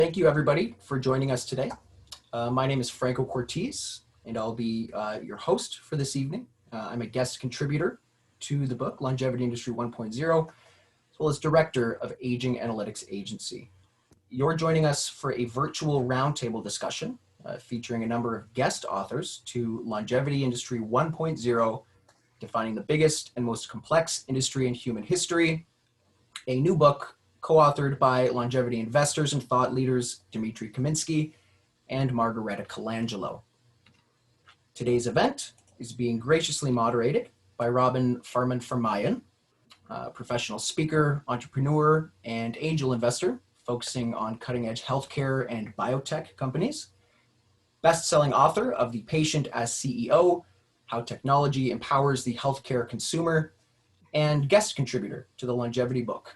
Thank you everybody for joining us today. My name is Franco Cortese and I'll be your host for this evening. I'm a guest contributor to the book Longevity Industry 1.0, as well as director of Aging Analytics Agency. You're joining us for a virtual roundtable discussion featuring a number of guest authors to Longevity Industry 1.0, defining the biggest and most complex industry in human history, a new book co-authored by longevity investors and thought leaders Dmitry Kaminskiy and Margareta Colangelo. Today's event is being graciously moderated by Robin Farmanfarmaian, professional speaker, entrepreneur, and angel investor focusing on cutting-edge healthcare and biotech companies, best-selling author of The Patient as CEO, How Technology Empowers the Healthcare Consumer, and guest contributor to the Longevity book.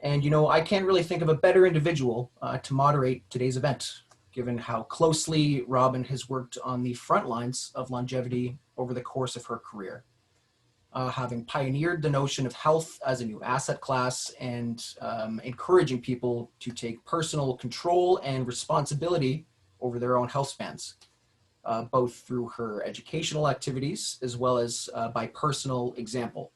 And I can't really think of a better individual to moderate today's event, given how closely Robin has worked on the front lines of longevity over the course of her career. Having pioneered the notion of health as a new asset class and encouraging people to take personal control and responsibility over their own health spans, both through her educational activities as well as by personal example.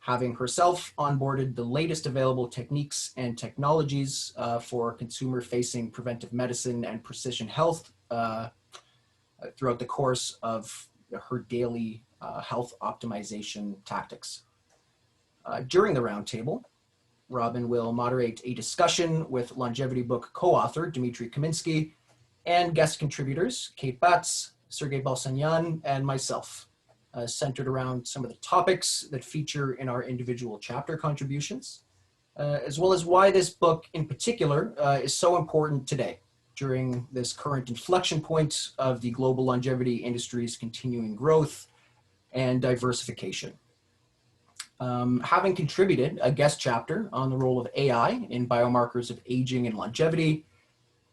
Having herself onboarded the latest available techniques and technologies for consumer-facing preventive medicine and precision health throughout the course of her daily health optimization tactics. During the roundtable, Robin will moderate a discussion with Longevity book co-author Dmitry Kaminskiy and guest contributors Kate Batz, Sergey, Balasanyan, and myself. Centered around some of the topics that feature in our individual chapter contributions, as well as why this book in particular is so important today during this current inflection point of the global longevity industry's continuing growth and diversification. Having contributed a guest chapter on the role of AI in biomarkers of aging and longevity,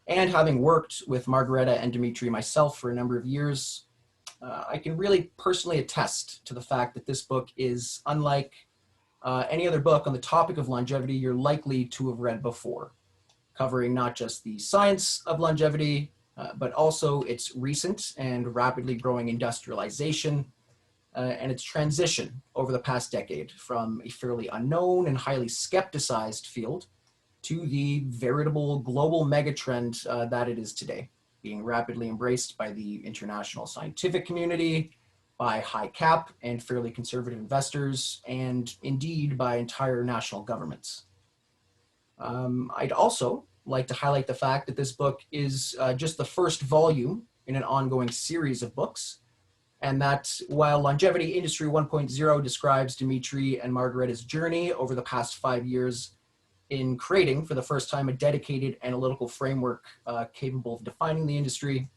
and having worked with Margareta and Dmitry myself for a number of years, I can really personally attest to the fact that this book is unlike any other book on the topic of longevity you're likely to have read before, covering not just the science of longevity, but also its recent and rapidly growing industrialization and its transition over the past decade from a fairly unknown and highly skepticized field to the veritable global megatrend that it is today, being rapidly embraced by the international scientific community, by high cap and fairly conservative investors, and indeed by entire national governments. I'd also like to highlight the fact that this book is just the first volume in an ongoing series of books, and that while Longevity Industry 1.0 describes Dmitry and Margareta's journey over the past 5 years in creating, for the first time, a dedicated analytical framework capable of defining the industry,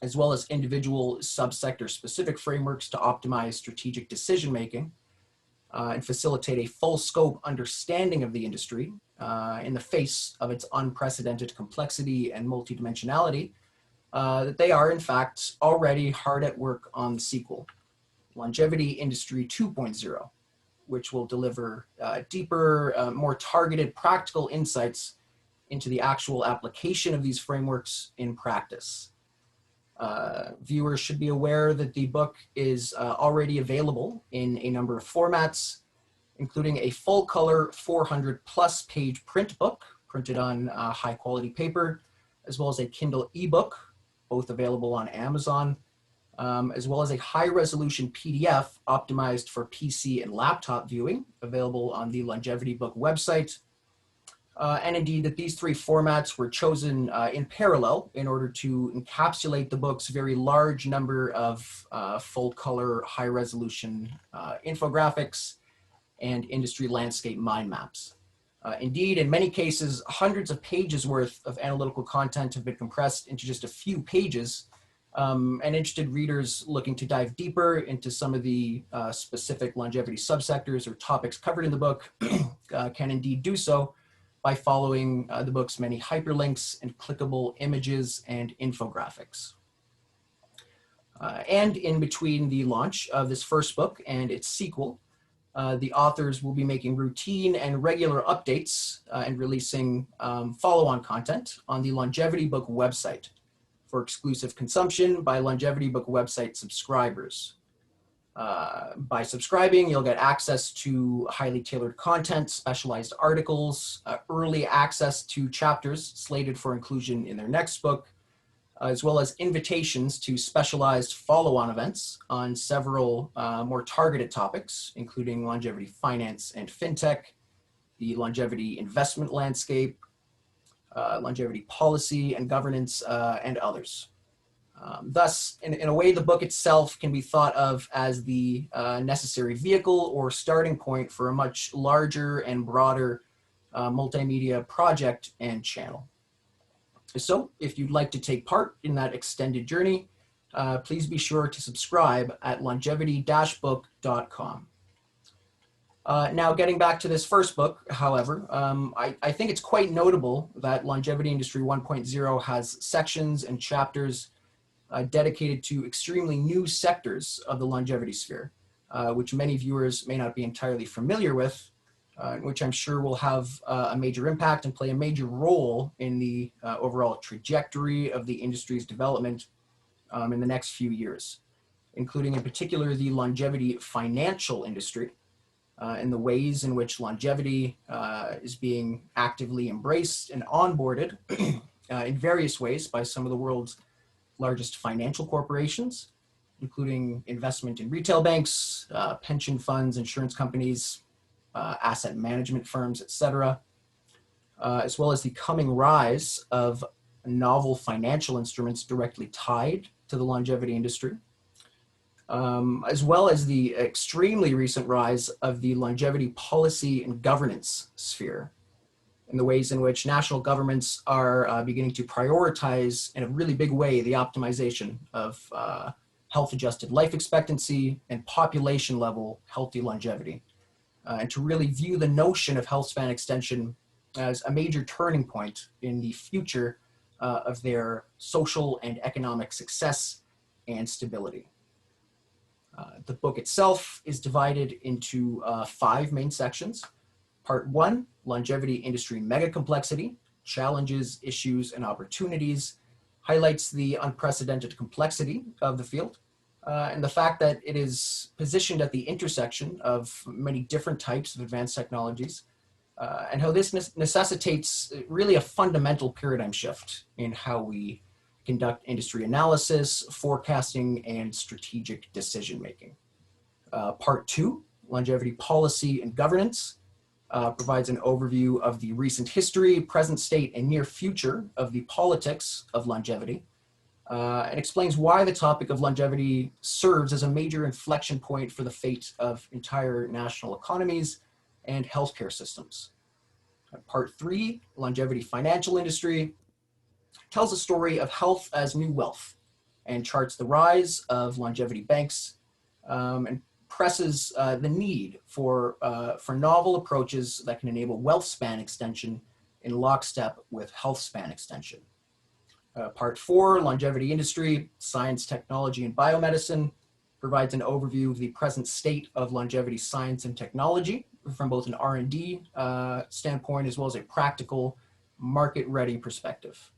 as well as individual subsector specific frameworks to optimize strategic decision-making and facilitate a full scope understanding of the industry in the face of its unprecedented complexity and multidimensionality, that they are in fact already hard at work on the sequel, Longevity Industry 2.0. Which will deliver deeper, more targeted practical insights into the actual application of these frameworks in practice. Viewers should be aware that the book is already available in a number of formats, including a full-color 400-plus page print book printed on high-quality paper, as well as a Kindle ebook, both available on Amazon, as well as a high-resolution PDF optimized for PC and laptop viewing, available on the Longevity Book website. And indeed, that these three formats were chosen in parallel in order to encapsulate the book's very large number of full-color, high-resolution infographics and industry landscape mind maps. Indeed, in many cases, hundreds of pages worth of analytical content have been compressed into just a few pages, and interested readers looking to dive deeper into some of the specific longevity subsectors or topics covered in the book can indeed do so by following the book's many hyperlinks and clickable images and infographics. And in between the launch of this first book and its sequel, the authors will be making routine and regular updates and releasing follow-on content on the Longevity Book website for exclusive consumption by Longevity Book website subscribers. By subscribing, you'll get access to highly tailored content, specialized articles, early access to chapters slated for inclusion in their next book, as well as invitations to specialized follow-on events on several more targeted topics, including longevity finance and FinTech, the longevity investment landscape, longevity policy and governance, and others. Thus, in a way, the book itself can be thought of as the necessary vehicle or starting point for a much larger and broader multimedia project and channel. So if you'd like to take part in that extended journey, please be sure to subscribe at longevity-book.com. Now, getting back to this first book, however, I think it's quite notable that Longevity Industry 1.0 has sections and chapters dedicated to extremely new sectors of the longevity sphere, which many viewers may not be entirely familiar with, which I'm sure will have a major impact and play a major role in the overall trajectory of the industry's development in the next few years, including in particular the longevity financial industry and the ways in which longevity is being actively embraced and onboarded in various ways by some of the world's largest financial corporations, including investment in retail banks, pension funds, insurance companies, asset management firms, etc., as well as the coming rise of novel financial instruments directly tied to the longevity industry, as well as the extremely recent rise of the longevity policy and governance sphere, and the ways in which national governments are beginning to prioritize in a really big way the optimization of health-adjusted life expectancy and population-level healthy longevity, and to really view the notion of health span extension as a major turning point in the future of their social and economic success and stability. The book itself is divided into 5 main sections. Part 1, Longevity Industry Mega Complexity, Challenges, Issues, and Opportunities, highlights the unprecedented complexity of the field and the fact that it is positioned at the intersection of many different types of advanced technologies, and how this necessitates really a fundamental paradigm shift in how we conduct industry analysis, forecasting, and strategic decision-making. Part 2, Longevity Policy and Governance, provides an overview of the recent history, present state, and near future of the politics of longevity, and explains why the topic of longevity serves as a major inflection point for the fate of entire national economies and healthcare systems. Part 3, Longevity Financial Industry, tells a story of health as new wealth and charts the rise of longevity banks and presses the need for novel approaches that can enable wealth span extension in lockstep with health span extension. Part 4, Longevity Industry, Science, Technology, and Biomedicine, provides an overview of the present state of longevity science and technology from both an R&D standpoint as well as a practical, market-ready perspective.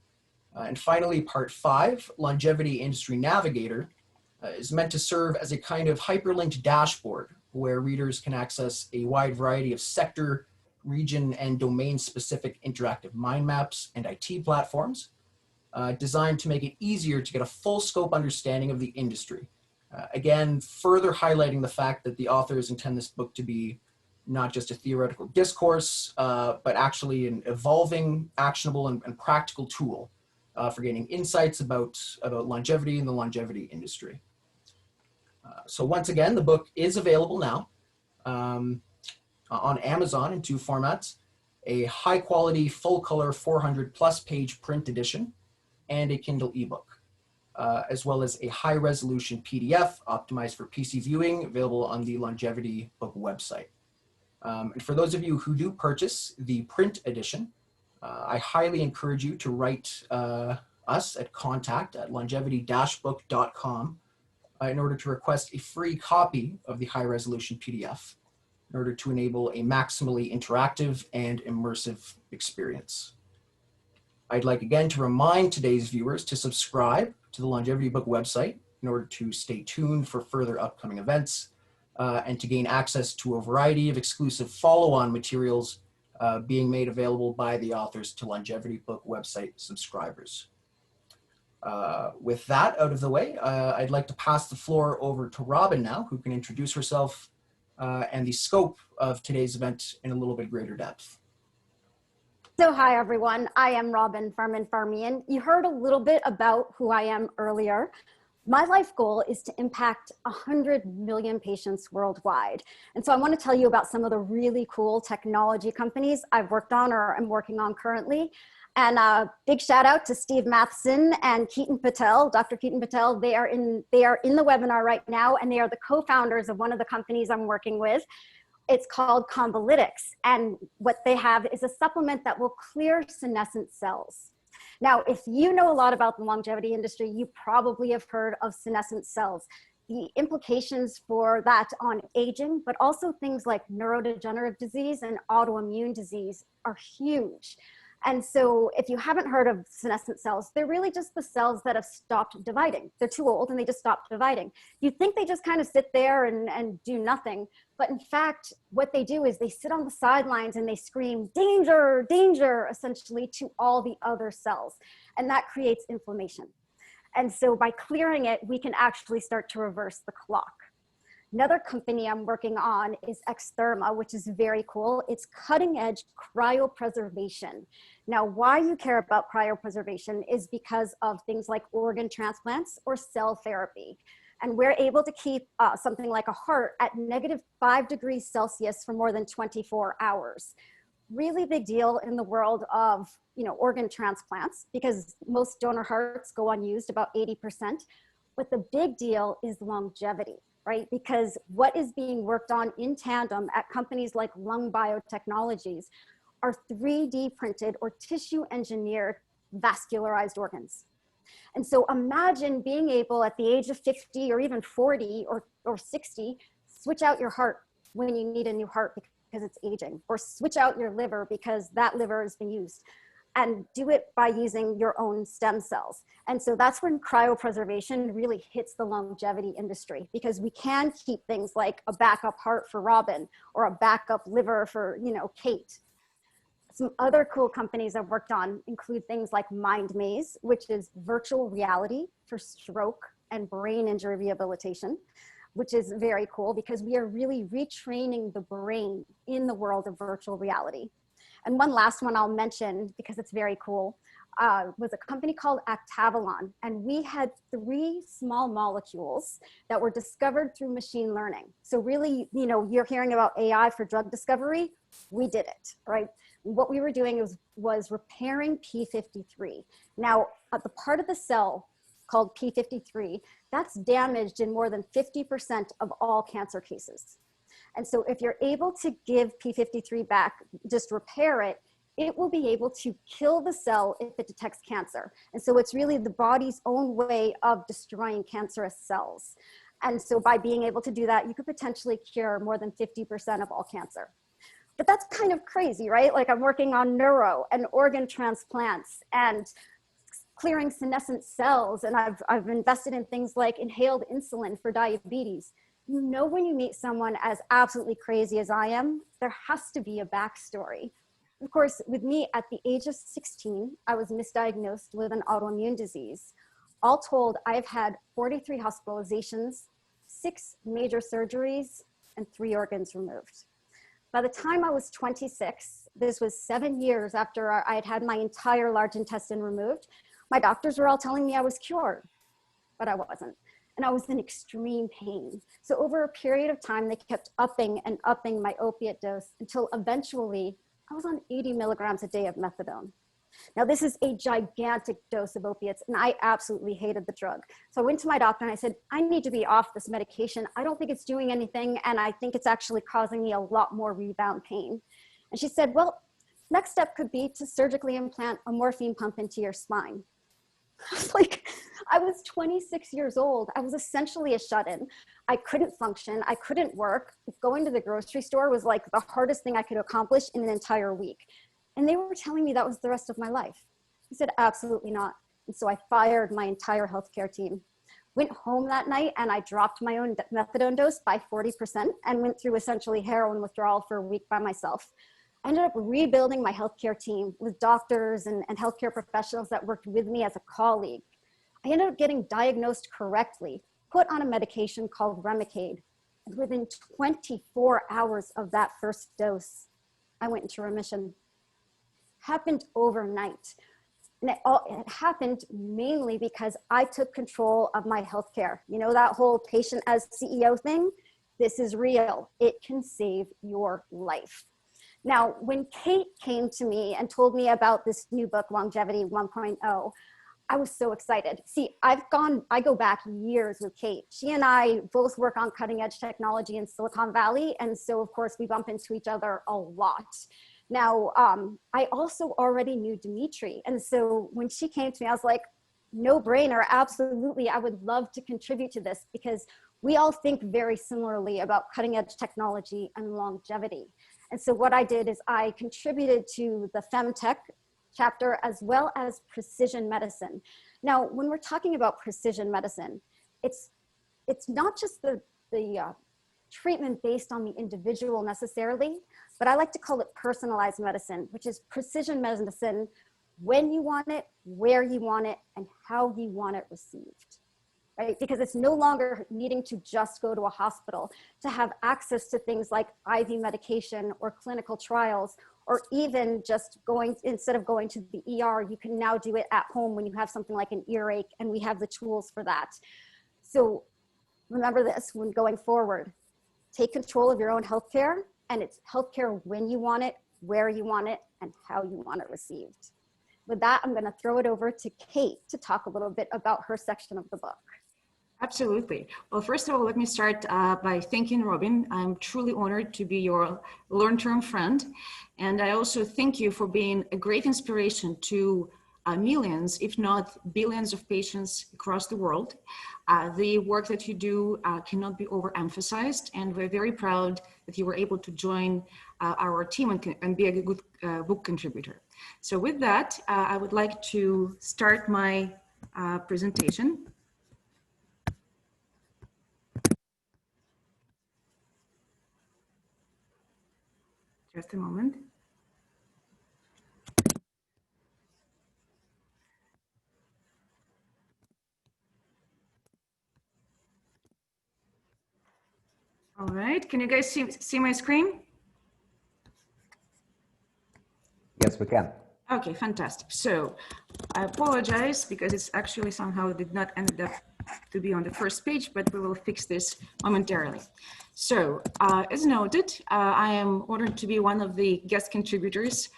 And finally, Part 5, Longevity Industry Navigator, is meant to serve as a kind of hyperlinked dashboard where readers can access a wide variety of sector, region, and domain-specific interactive mind maps and IT platforms designed to make it easier to get a full scope understanding of the industry. Again, further highlighting the fact that the authors intend this book to be not just a theoretical discourse, but actually an evolving, actionable, and practical tool for gaining insights about longevity and the longevity industry. So once again, the book is available now on Amazon in 2 formats, a high quality full color 400 plus page print edition and a Kindle ebook, as well as a high resolution PDF optimized for PC viewing available on the Longevity Book website. And for those of you who do purchase the print edition, I highly encourage you to write us at contact@longevity-book.com in order to request a free copy of the high resolution PDF. in order to enable a maximally interactive and immersive experience. I'd like again to remind today's viewers to subscribe to the Longevity Book website in order to stay tuned for further upcoming events and to gain access to a variety of exclusive follow-on materials being made available by the authors to Longevity Book website subscribers. With that out of the way, I'd like to pass the floor over to Robin now, who can introduce herself and the scope of today's event in a little bit greater depth. So hi everyone, I am Robin Farmanfarmaian. You heard a little bit about who I am earlier. My life goal is to impact 100 million patients worldwide. And so I want to tell you about some of the really cool technology companies I've worked on or am working on currently. And a big shout out to Steve Matheson and Keaton Patel, Dr. Keaton Patel. They are in the webinar right now, and they are the co-founders of one of the companies I'm working with. It's called Convolytics, and what they have is a supplement that will clear senescent cells. Now, if you know a lot about the longevity industry, you probably have heard of senescent cells. The implications for that on aging, but also things like neurodegenerative disease and autoimmune disease are huge. And so if you haven't heard of senescent cells, they're really just the cells that have stopped dividing. They're too old and they just stopped dividing. You'd think they just kind of sit there and do nothing. But in fact, what they do is they sit on the sidelines and they scream, danger, danger, essentially to all the other cells. And that creates inflammation. And so by clearing it, we can actually start to reverse the clock. Another company I'm working on is Xtherma, which is very cool. It's cutting edge cryopreservation. Now, why you care about cryopreservation is because of things like organ transplants or cell therapy. And we're able to keep something like a heart at -5 degrees Celsius for more than 24 hours. Really big deal in the world of organ transplants because most donor hearts go unused, about 80%. But the big deal is longevity. Right? Because what is being worked on in tandem at companies like Lung Biotechnologies are 3D printed or tissue engineered vascularized organs. And so imagine being able at the age of 50 or even 40 or 60, switch out your heart when you need a new heart because it's aging, or switch out your liver because that liver has been used. And do it by using your own stem cells. And so that's when cryopreservation really hits the longevity industry, because we can keep things like a backup heart for Robin or a backup liver for, Kate. Some other cool companies I've worked on include things like MindMaze, which is virtual reality for stroke and brain injury rehabilitation, which is very cool because we are really retraining the brain in the world of virtual reality. And one last one I'll mention, because it's very cool, was a company called Actavalon. And we had 3 small molecules that were discovered through machine learning. So really, you're hearing about AI for drug discovery. We did it, right? What we were doing was repairing P53. Now, the part of the cell called P53, that's damaged in more than 50% of all cancer cases. And so if you're able to give P53 back, just repair it, it will be able to kill the cell if it detects cancer. And so it's really the body's own way of destroying cancerous cells. And so by being able to do that, you could potentially cure more than 50% of all cancer. But that's kind of crazy, right? Like I'm working on neuro and organ transplants and clearing senescent cells. And I've invested in things like inhaled insulin for diabetes. When you meet someone as absolutely crazy as I am, there has to be a backstory. Of course, with me at the age of 16, I was misdiagnosed with an autoimmune disease. All told, I've had 43 hospitalizations, 6 major surgeries, and 3 organs removed. By the time I was 26, this was 7 years after I had had my entire large intestine removed, my doctors were all telling me I was cured, but I wasn't. And I was in extreme pain. So over a period of time, they kept upping and upping my opiate dose until eventually I was on 80 milligrams a day of methadone. Now this is a gigantic dose of opiates and I absolutely hated the drug. So I went to my doctor and I said, I need to be off this medication. I don't think it's doing anything and I think it's actually causing me a lot more rebound pain. And she said, well, next step could be to surgically implant a morphine pump into your spine. I was like, I was 26 years old. I was essentially a shut-in. I couldn't function. I couldn't work. Going to the grocery store was like the hardest thing I could accomplish in an entire week. And they were telling me that was the rest of my life. I said, absolutely not. And so I fired my entire healthcare team. Went home that night and I dropped my own methadone dose by 40% and went through essentially heroin withdrawal for a week by myself. I ended up rebuilding my healthcare team with doctors and healthcare professionals that worked with me as a colleague. I ended up getting diagnosed correctly, put on a medication called Remicade. And within 24 hours of that first dose, I went into remission. Happened overnight. And it happened mainly because I took control of my healthcare. You know, that whole patient as CEO thing, this is real. It can save your life. Now, when Kate came to me and told me about this new book, Longevity 1.0, I was so excited. See, I go back years with Kate. She and I both work on cutting edge technology in Silicon Valley. And so of course we bump into each other a lot. Now, I also already knew Dmitry. And so when she came to me, I was like, no brainer, absolutely. I would love to contribute to this because we all think very similarly about cutting edge technology and longevity. And so what I did is I contributed to the FinTech chapter as well as precision medicine. Now, when we're talking about precision medicine, it's not just the treatment based on the individual necessarily, but I like to call it personalized medicine, which is precision medicine when you want it, where you want it, and how you want it received, right? Because it's no longer needing to just go to a hospital to have access to things like IV medication or clinical trials, or even just instead of going to the ER, you can now do it at home when you have something like an earache, and we have the tools for that. So remember this when going forward. Take control of your own healthcare, and it's healthcare when you want it, where you want it, and how you want it received. With that, I'm going to throw it over to Kate to talk a little bit about her section of the book. Absolutely. Well, first of all, let me start by thanking Robin. I'm truly honored to be your long-term friend. And I also thank you for being a great inspiration to millions, if not billions of patients across the world. The work that you do cannot be overemphasized, and we're very proud that you were able to join our team and be a good book contributor. So with that, I would like to start my presentation. Just a moment. All right, can you guys see my screen? Yes, we can. Okay, fantastic. So I apologize because it's actually somehow did not end up to be on the first page, but we will fix this momentarily. So as noted, I am honored to be one of the guest contributors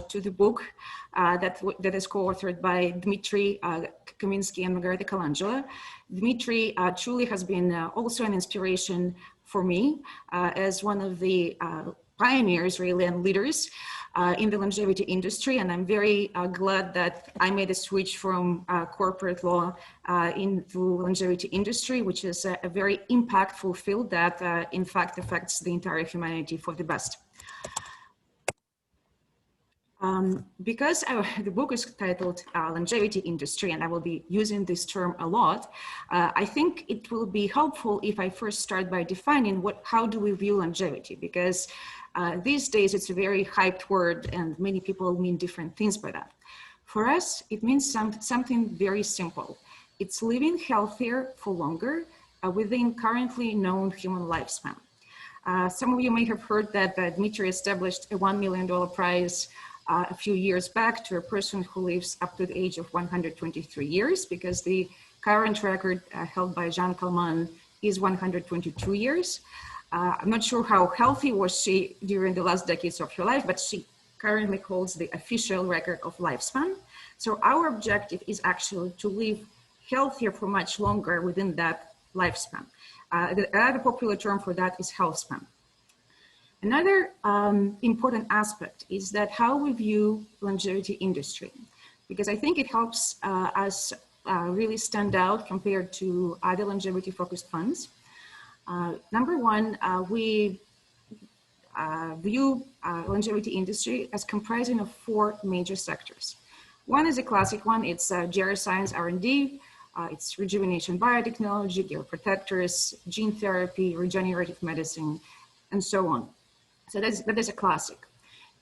to the book that is co-authored by Dmitry Kaminskiy and Margarita. Dmitry truly has been also an inspiration for me as one of the pioneers really and leaders in the longevity industry, and I'm very glad that I made a switch from corporate law into longevity industry, which is a very impactful field that in fact affects the entire humanity for the best. Because the book is titled Longevity Industry, and I will be using this term a lot, I think it will be helpful if I first start by defining how do we view longevity, because these days it's a very hyped word and many people mean different things by that. For us, it means something very simple. It's living healthier for longer within currently known human lifespan. Some of you may have heard that Dmitry established a $1 million prize a few years back to a person who lives up to the age of 123 years, because the current record held by Jean Kalman is 122 years. I'm not sure how healthy was she during the last decades of her life, but she currently holds the official record of lifespan. So our objective is actually to live healthier for much longer within that lifespan. The other popular term for that is health span. Another important aspect is that how we view longevity industry, because I think it helps us really stand out compared to other longevity-focused funds. Number one, we view longevity industry as comprising of 4 major sectors. One is a classic one. It's geroscience R&D. It's rejuvenation biotechnology, protectors, gene therapy, regenerative medicine, and so on. So that is a classic.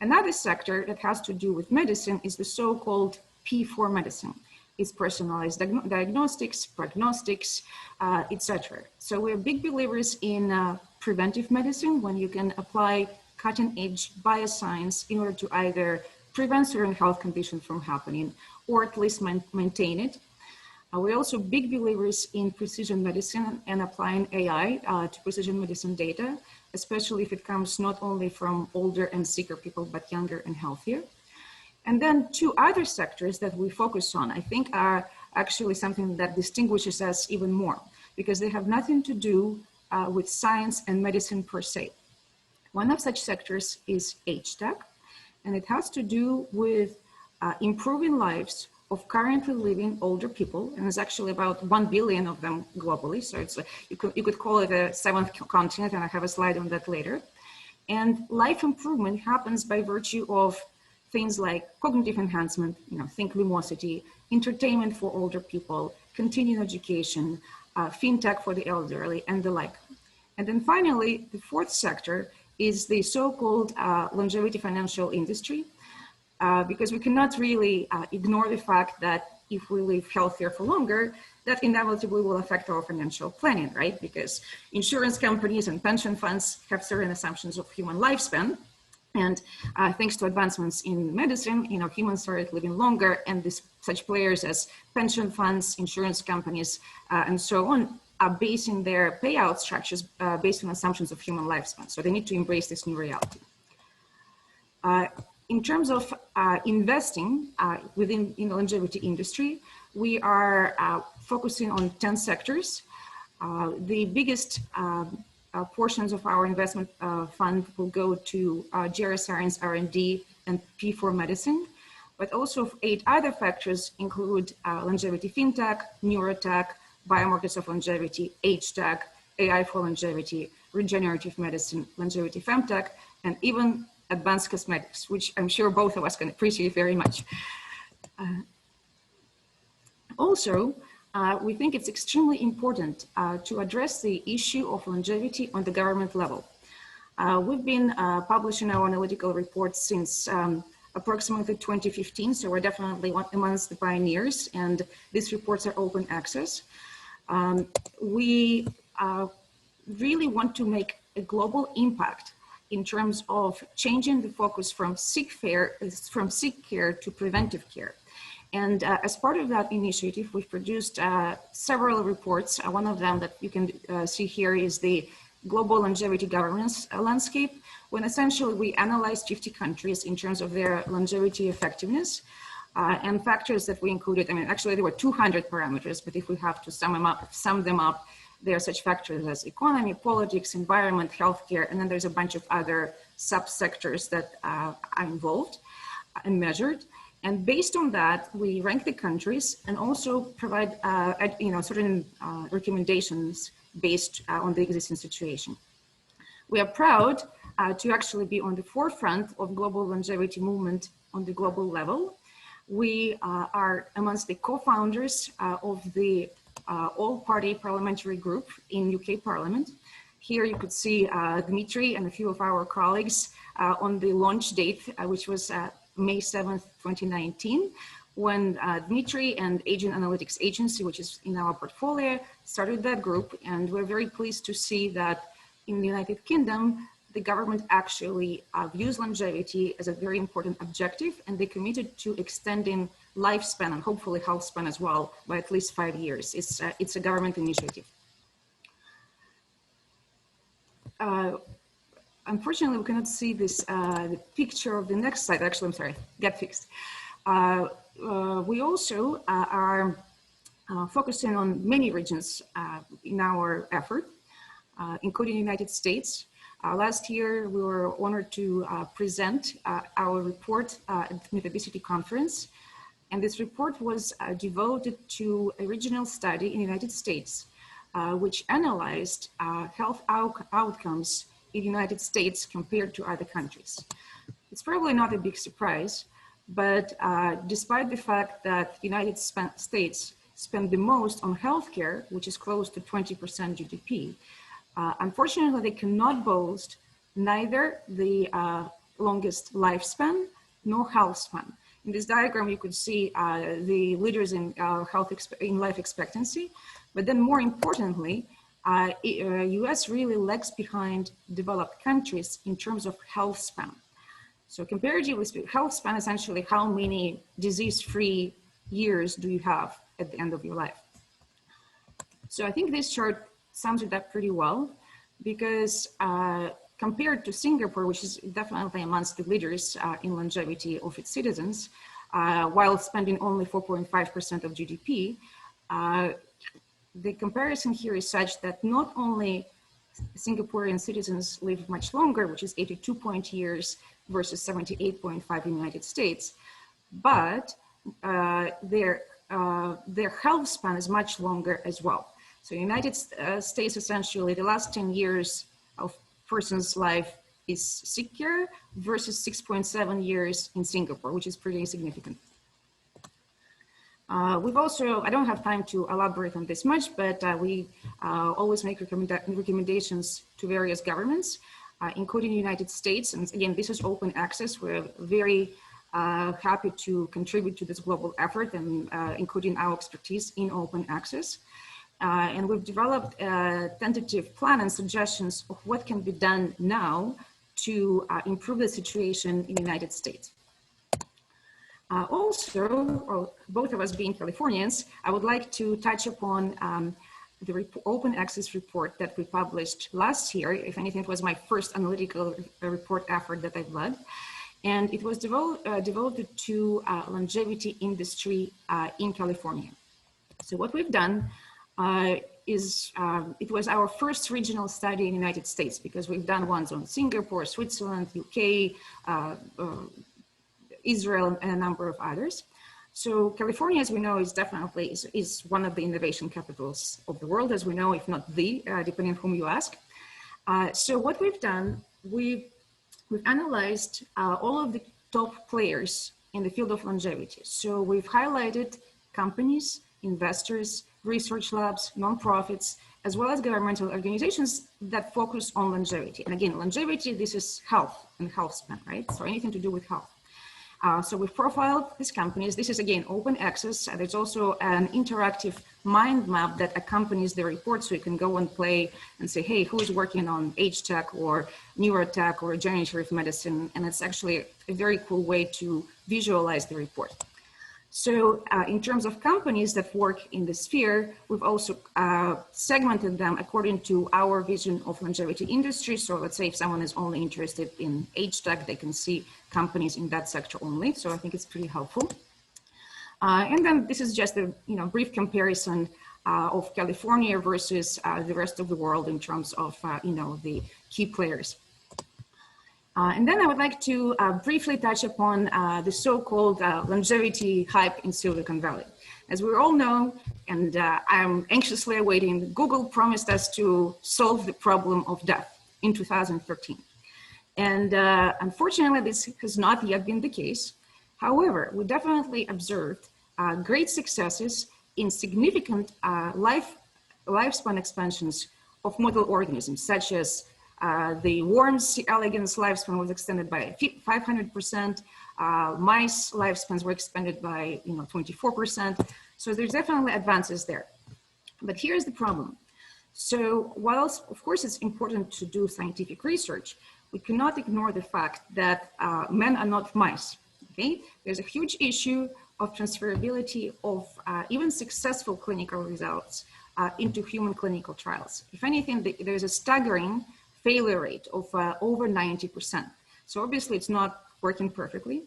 Another sector that has to do with medicine is the so-called P4 medicine. It's personalized diagnostics, prognostics, etc. So we're big believers in preventive medicine, when you can apply cutting-edge bioscience in order to either prevent certain health conditions from happening or at least maintain it. We're also big believers in precision medicine and applying AI to precision medicine data, especially if it comes not only from older and sicker people, but younger and healthier. And then 2 other sectors that we focus on, I think, are actually something that distinguishes us even more, because they have nothing to do with science and medicine per se. One of such sectors is age-tech, and it has to do with improving lives of currently living older people, and there's actually about 1 billion of them globally. So it's you could call it a 7th continent, and I have a slide on that later. And life improvement happens by virtue of things like cognitive enhancement, think Lumosity, entertainment for older people, continuing education, FinTech for the elderly, and the like. And then finally, the 4th sector is the so-called longevity financial industry, because we cannot really ignore the fact that if we live healthier for longer, that inevitably will affect our financial planning, right? Because insurance companies and pension funds have certain assumptions of human lifespan. And thanks to advancements in medicine, humans started living longer, and such players as pension funds, insurance companies, and so on are basing their payout structures based on assumptions of human lifespan. So they need to embrace this new reality. In terms of investing within the longevity industry, we are focusing on 10 sectors. The biggest portions of our investment fund will go to geroscience R&D and P4 medicine, but also 8 other factors include longevity FinTech, neurotech, biomarkers of longevity, age-tech, AI for longevity, regenerative medicine, longevity femtech, and even advanced cosmetics, which I'm sure both of us can appreciate very much. We think it's extremely important to address the issue of longevity on the government level. We've been publishing our analytical reports since approximately 2015, so we're definitely amongst the pioneers, and these reports are open access. We really want to make a global impact in terms of changing the focus from sick care to preventive care. And as part of that initiative, we've produced several reports. One of them that you can see here is the Global Longevity Governance Landscape, when essentially we analyzed 50 countries in terms of their longevity effectiveness and factors that we included. I mean, actually there were 200 parameters, but if we have to sum them up, there are such factors as economy, politics, environment, healthcare, and then there's a bunch of other subsectors that are involved and measured. And based on that, we rank the countries and also provide certain recommendations based on the existing situation. We are proud to actually be on the forefront of global longevity movement on the global level. We are amongst the co-founders of the all-party parliamentary group in UK Parliament. Here you could see Dmitry and a few of our colleagues on the launch date, which was May 7th, 2019, when Dmitry and Aging Analytics Agency, which is in our portfolio, started that group. And we're very pleased to see that in the United Kingdom, the government actually views longevity as a very important objective, and they committed to extending lifespan and hopefully health span as well by at least 5 years. It's a government initiative. Unfortunately, we cannot see this the picture of the next slide. Actually, I'm sorry, get fixed. We also are focusing on many regions in our effort, including the United States. Last year, we were honored to present our report at the Metabolicity Conference. And this report was devoted to a regional study in the United States, which analyzed health outcomes in the United States compared to other countries. It's probably not a big surprise, but despite the fact that the United States spend the most on healthcare, which is close to 20% GDP, unfortunately, they cannot boast neither the longest lifespan nor health span. In this diagram, you could see the leaders in life expectancy, but then more importantly, US really lags behind developed countries in terms of health span. So comparatively speaking, health span is essentially how many disease-free years do you have at the end of your life. So I think this chart sums it up pretty well, because compared to Singapore, which is definitely amongst the leaders in longevity of its citizens, while spending only 4.5% of GDP, the comparison here is such that not only Singaporean citizens live much longer, which is 82 years versus 78.5 in the United States, but their health span is much longer as well. So United States, essentially, the last 10 years of person's life is secure versus 6.7 years in Singapore, which is pretty significant. We've also, I don't have time to elaborate on this much, but we always make recommendations to various governments, including the United States. And again, this is open access. We're very happy to contribute to this global effort, and including our expertise in open access. And we've developed a tentative plan and suggestions of what can be done now to improve the situation in the United States. Also, both of us being Californians, I would like to touch upon the open access report that we published last year. If anything, it was my first analytical report effort that I've led. And it was devoted to longevity industry in California. So what we've done is, it was our first regional study in the United States, because we've done ones on Singapore, Switzerland, UK, Israel, and a number of others. So California, as we know, is definitely is one of the innovation capitals of the world, as we know, if not the, depending on whom you ask. So what we've done, we've analyzed all of the top players in the field of longevity. So we've highlighted companies, investors, research labs, nonprofits, as well as governmental organizations that focus on longevity. And again, longevity, this is health and health span, right? So anything to do with health. So we've profiled these companies. This is, again, open access. There's also an interactive mind map that accompanies the report, so you can go and play and say, hey, who's working on age tech or neurotech or regenerative medicine? And it's actually a very cool way to visualize the report. So in terms of companies that work in the sphere, we've also segmented them according to our vision of longevity industry. So let's say if someone is only interested in age tech, they can see companies in that sector only. So I think it's pretty helpful. And then this is just a brief comparison of California versus the rest of the world in terms of the key players. And then I would like to briefly touch upon the so-called longevity hype in Silicon Valley. As we all know, and I'm anxiously awaiting, Google promised us to solve the problem of death in 2013. And unfortunately, this has not yet been the case. However, we definitely observed great successes in significant lifespan expansions of model organisms, such as the worm C. elegans lifespan was extended by 500%. Mice lifespans were expanded by 24%. So there's definitely advances there. But here's the problem. So whilst, of course, it's important to do scientific research, we cannot ignore the fact that men are not mice. Okay? There's a huge issue of transferability of even successful clinical results into human clinical trials. If anything, there's a staggering failure rate of over 90%. So obviously it's not working perfectly.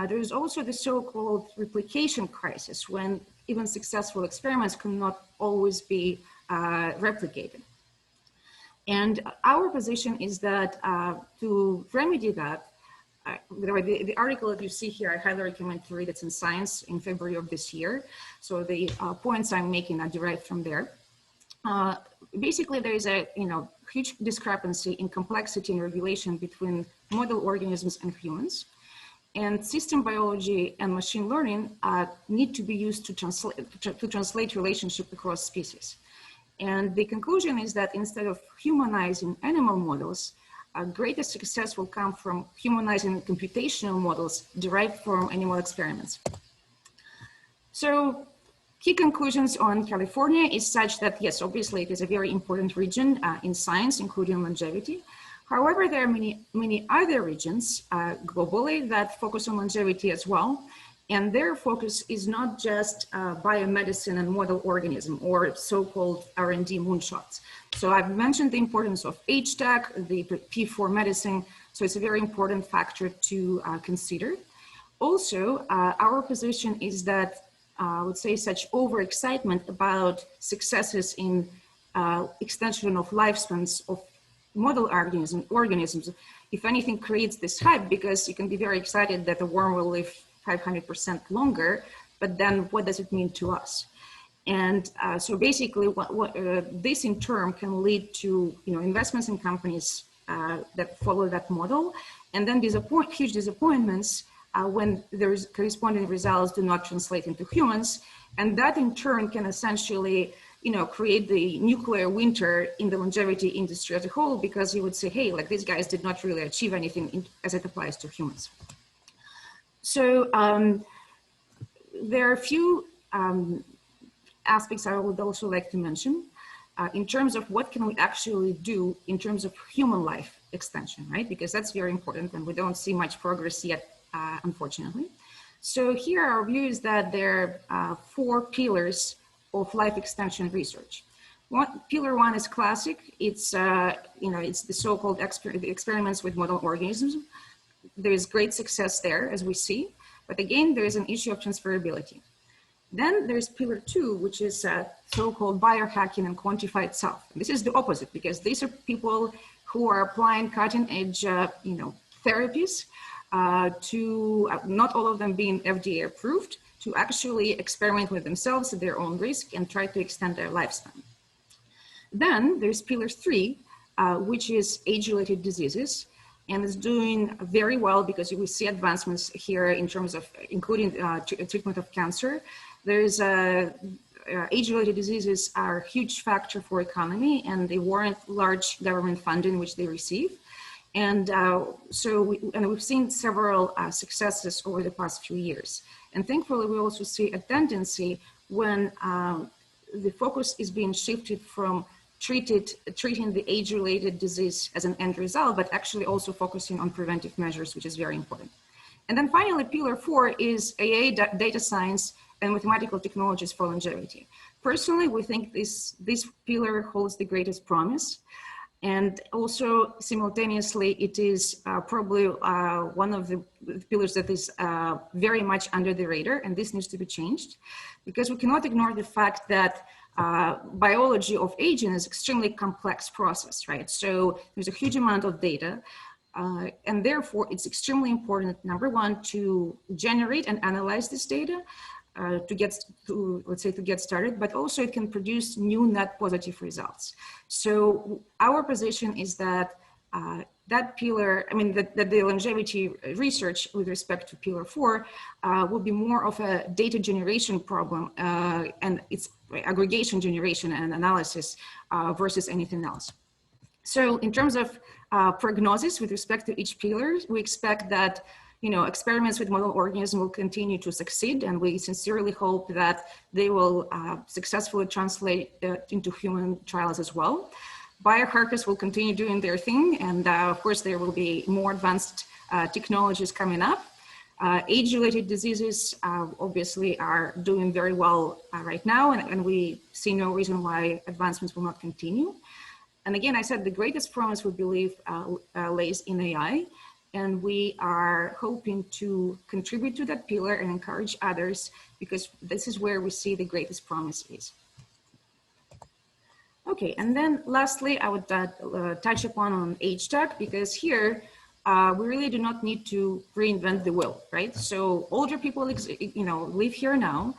There's also the so-called replication crisis, when even successful experiments cannot always be replicated. And our position is that to remedy that, the article that you see here, I highly recommend to read. It's in Science in February of this year. So the points I'm making are derived from there. Basically, there is a huge discrepancy in complexity and regulation between model organisms and humans. And system biology and machine learning need to be used to translate relationship across species. And the conclusion is that instead of humanizing animal models, greatest success will come from humanizing computational models derived from animal experiments. So key conclusions on California is such that, yes, obviously it is a very important region in science, including longevity. However, there are many other regions globally that focus on longevity as well. And their focus is not just biomedicine and model organism or so-called R&D moonshots. So I've mentioned the importance of age tech, the P4 medicine. So it's a very important factor to consider. Also, our position is that I would say such overexcitement about successes in extension of lifespans of model organisms, if anything, creates this hype, because you can be very excited that the worm will live 500% longer, but then what does it mean to us? And so basically, this in turn can lead to investments in companies that follow that model, and then huge disappointments when there's corresponding results do not translate into humans, and that in turn can essentially create the nuclear winter in the longevity industry as a whole, because you would say, hey, like these guys did not really achieve anything as it applies to humans. So there are a few aspects I would also like to mention in terms of what can we actually do in terms of human life extension, right? Because that's very important and we don't see much progress yet, unfortunately. So here our view is that there are 4 pillars of life extension research. Pillar 1 is classic. It's it's the so-called experiments with model organisms. There is great success there, as we see, but again, there is an issue of transferability. Then there's pillar 2, which is so-called biohacking and quantified self. This is the opposite, because these are people who are applying cutting-edge, therapies to not all of them being FDA approved, to actually experiment with themselves at their own risk and try to extend their lifespan. Then there's pillar 3, which is age-related diseases, and it's doing very well because we see advancements here in terms of including treatment of cancer. There's age-related diseases are a huge factor for economy, and they warrant large government funding, which they receive. And we've seen several successes over the past few years. And thankfully, we also see a tendency when the focus is being shifted from treating the age-related disease as an end result, but actually also focusing on preventive measures, which is very important. And then finally, pillar 4 is AI, data science, and mathematical technologies for longevity. Personally, we think this pillar holds the greatest promise. And also simultaneously, it is probably one of the pillars that is very much under the radar, and this needs to be changed, because we cannot ignore the fact that biology of aging is an extremely complex process, right? So there's a huge amount of data, and therefore it's extremely important, number one, to generate and analyze this data, to get started, but also it can produce new net positive results. So our position is that that pillar, that the longevity research with respect to pillar 4 will be more of a data generation problem and it's aggregation generation and analysis versus anything else. So in terms of prognosis with respect to each pillar, we expect that experiments with model organisms will continue to succeed, and we sincerely hope that they will successfully translate into human trials as well. Biohackers will continue doing their thing, and of course there will be more advanced technologies coming up. Age-related diseases obviously are doing very well right now, and we see no reason why advancements will not continue. And again, I said the greatest promise we believe lays in AI. And we are hoping to contribute to that pillar and encourage others, because this is where we see the greatest promise is. Okay, and then lastly, I would touch upon age tech, because here we really do not need to reinvent the wheel, right? So older people, live here now.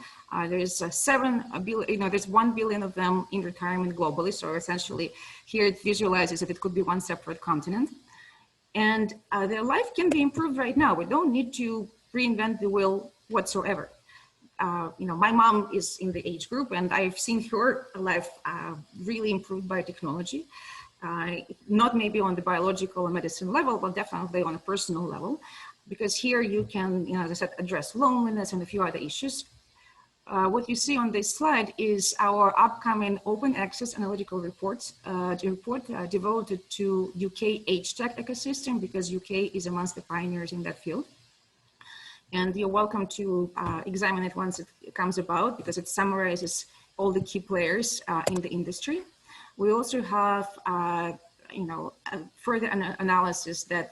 There's 7 billion, there's 1 billion of them in retirement globally. So essentially, here it visualizes that it could be one separate continent, and their life can be improved right now. We don't need to reinvent the wheel whatsoever. My mom is in the age group, and I've seen her life really improved by technology. Not maybe on the biological or medicine level, but definitely on a personal level, because here you can, as I said, address loneliness and a few other issues. What you see on this slide is our upcoming open access analytical report devoted to UK age tech ecosystem, because UK is amongst the pioneers in that field. And you're welcome to examine it once it comes about, because it summarizes all the key players in the industry. We also have, further analysis that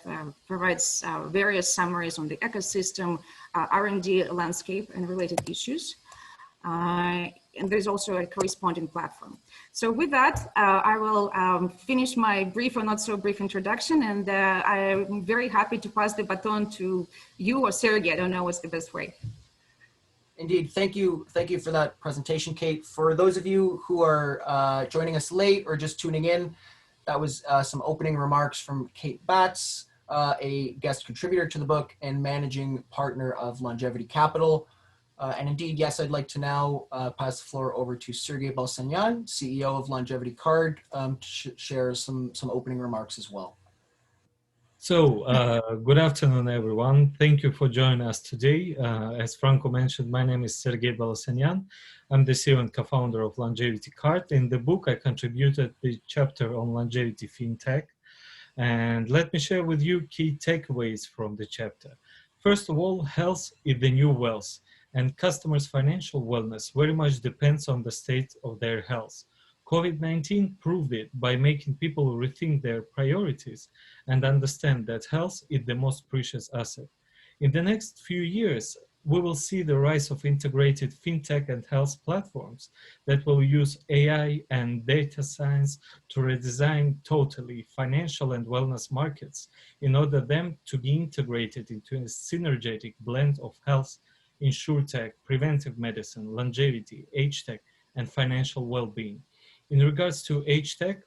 provides various summaries on the ecosystem, R&D landscape, and related issues. And there's also a corresponding platform. So with that, I will finish my brief or not so brief introduction, and I'm very happy to pass the baton to you or Sergey. I don't know what's the best way. Indeed, thank you for that presentation, Kate. For those of you who are joining us late or just tuning in, that was some opening remarks from Kate Batz, a guest contributor to the book and managing partner of Longevity Capital. And indeed, yes, I'd like to now pass the floor over to Sergey Balasanyan, CEO of Longevity Card, to share some opening remarks as well. So, good afternoon, everyone. Thank you for joining us today. As Franco mentioned, my name is Sergey Balasanyan. I'm the CEO and co-founder of Longevity Card. In the book, I contributed the chapter on longevity FinTech. And let me share with you key takeaways from the chapter. First of all, health is the new wealth, and customers' financial wellness very much depends on the state of their health. COVID-19 proved it by making people rethink their priorities and understand that health is the most precious asset. In the next few years, we will see the rise of integrated fintech and health platforms that will use AI and data science to redesign totally financial and wellness markets in order them to be integrated into a synergetic blend of health, insurtech, preventive medicine, longevity, age tech, and financial well-being. In regards to age tech,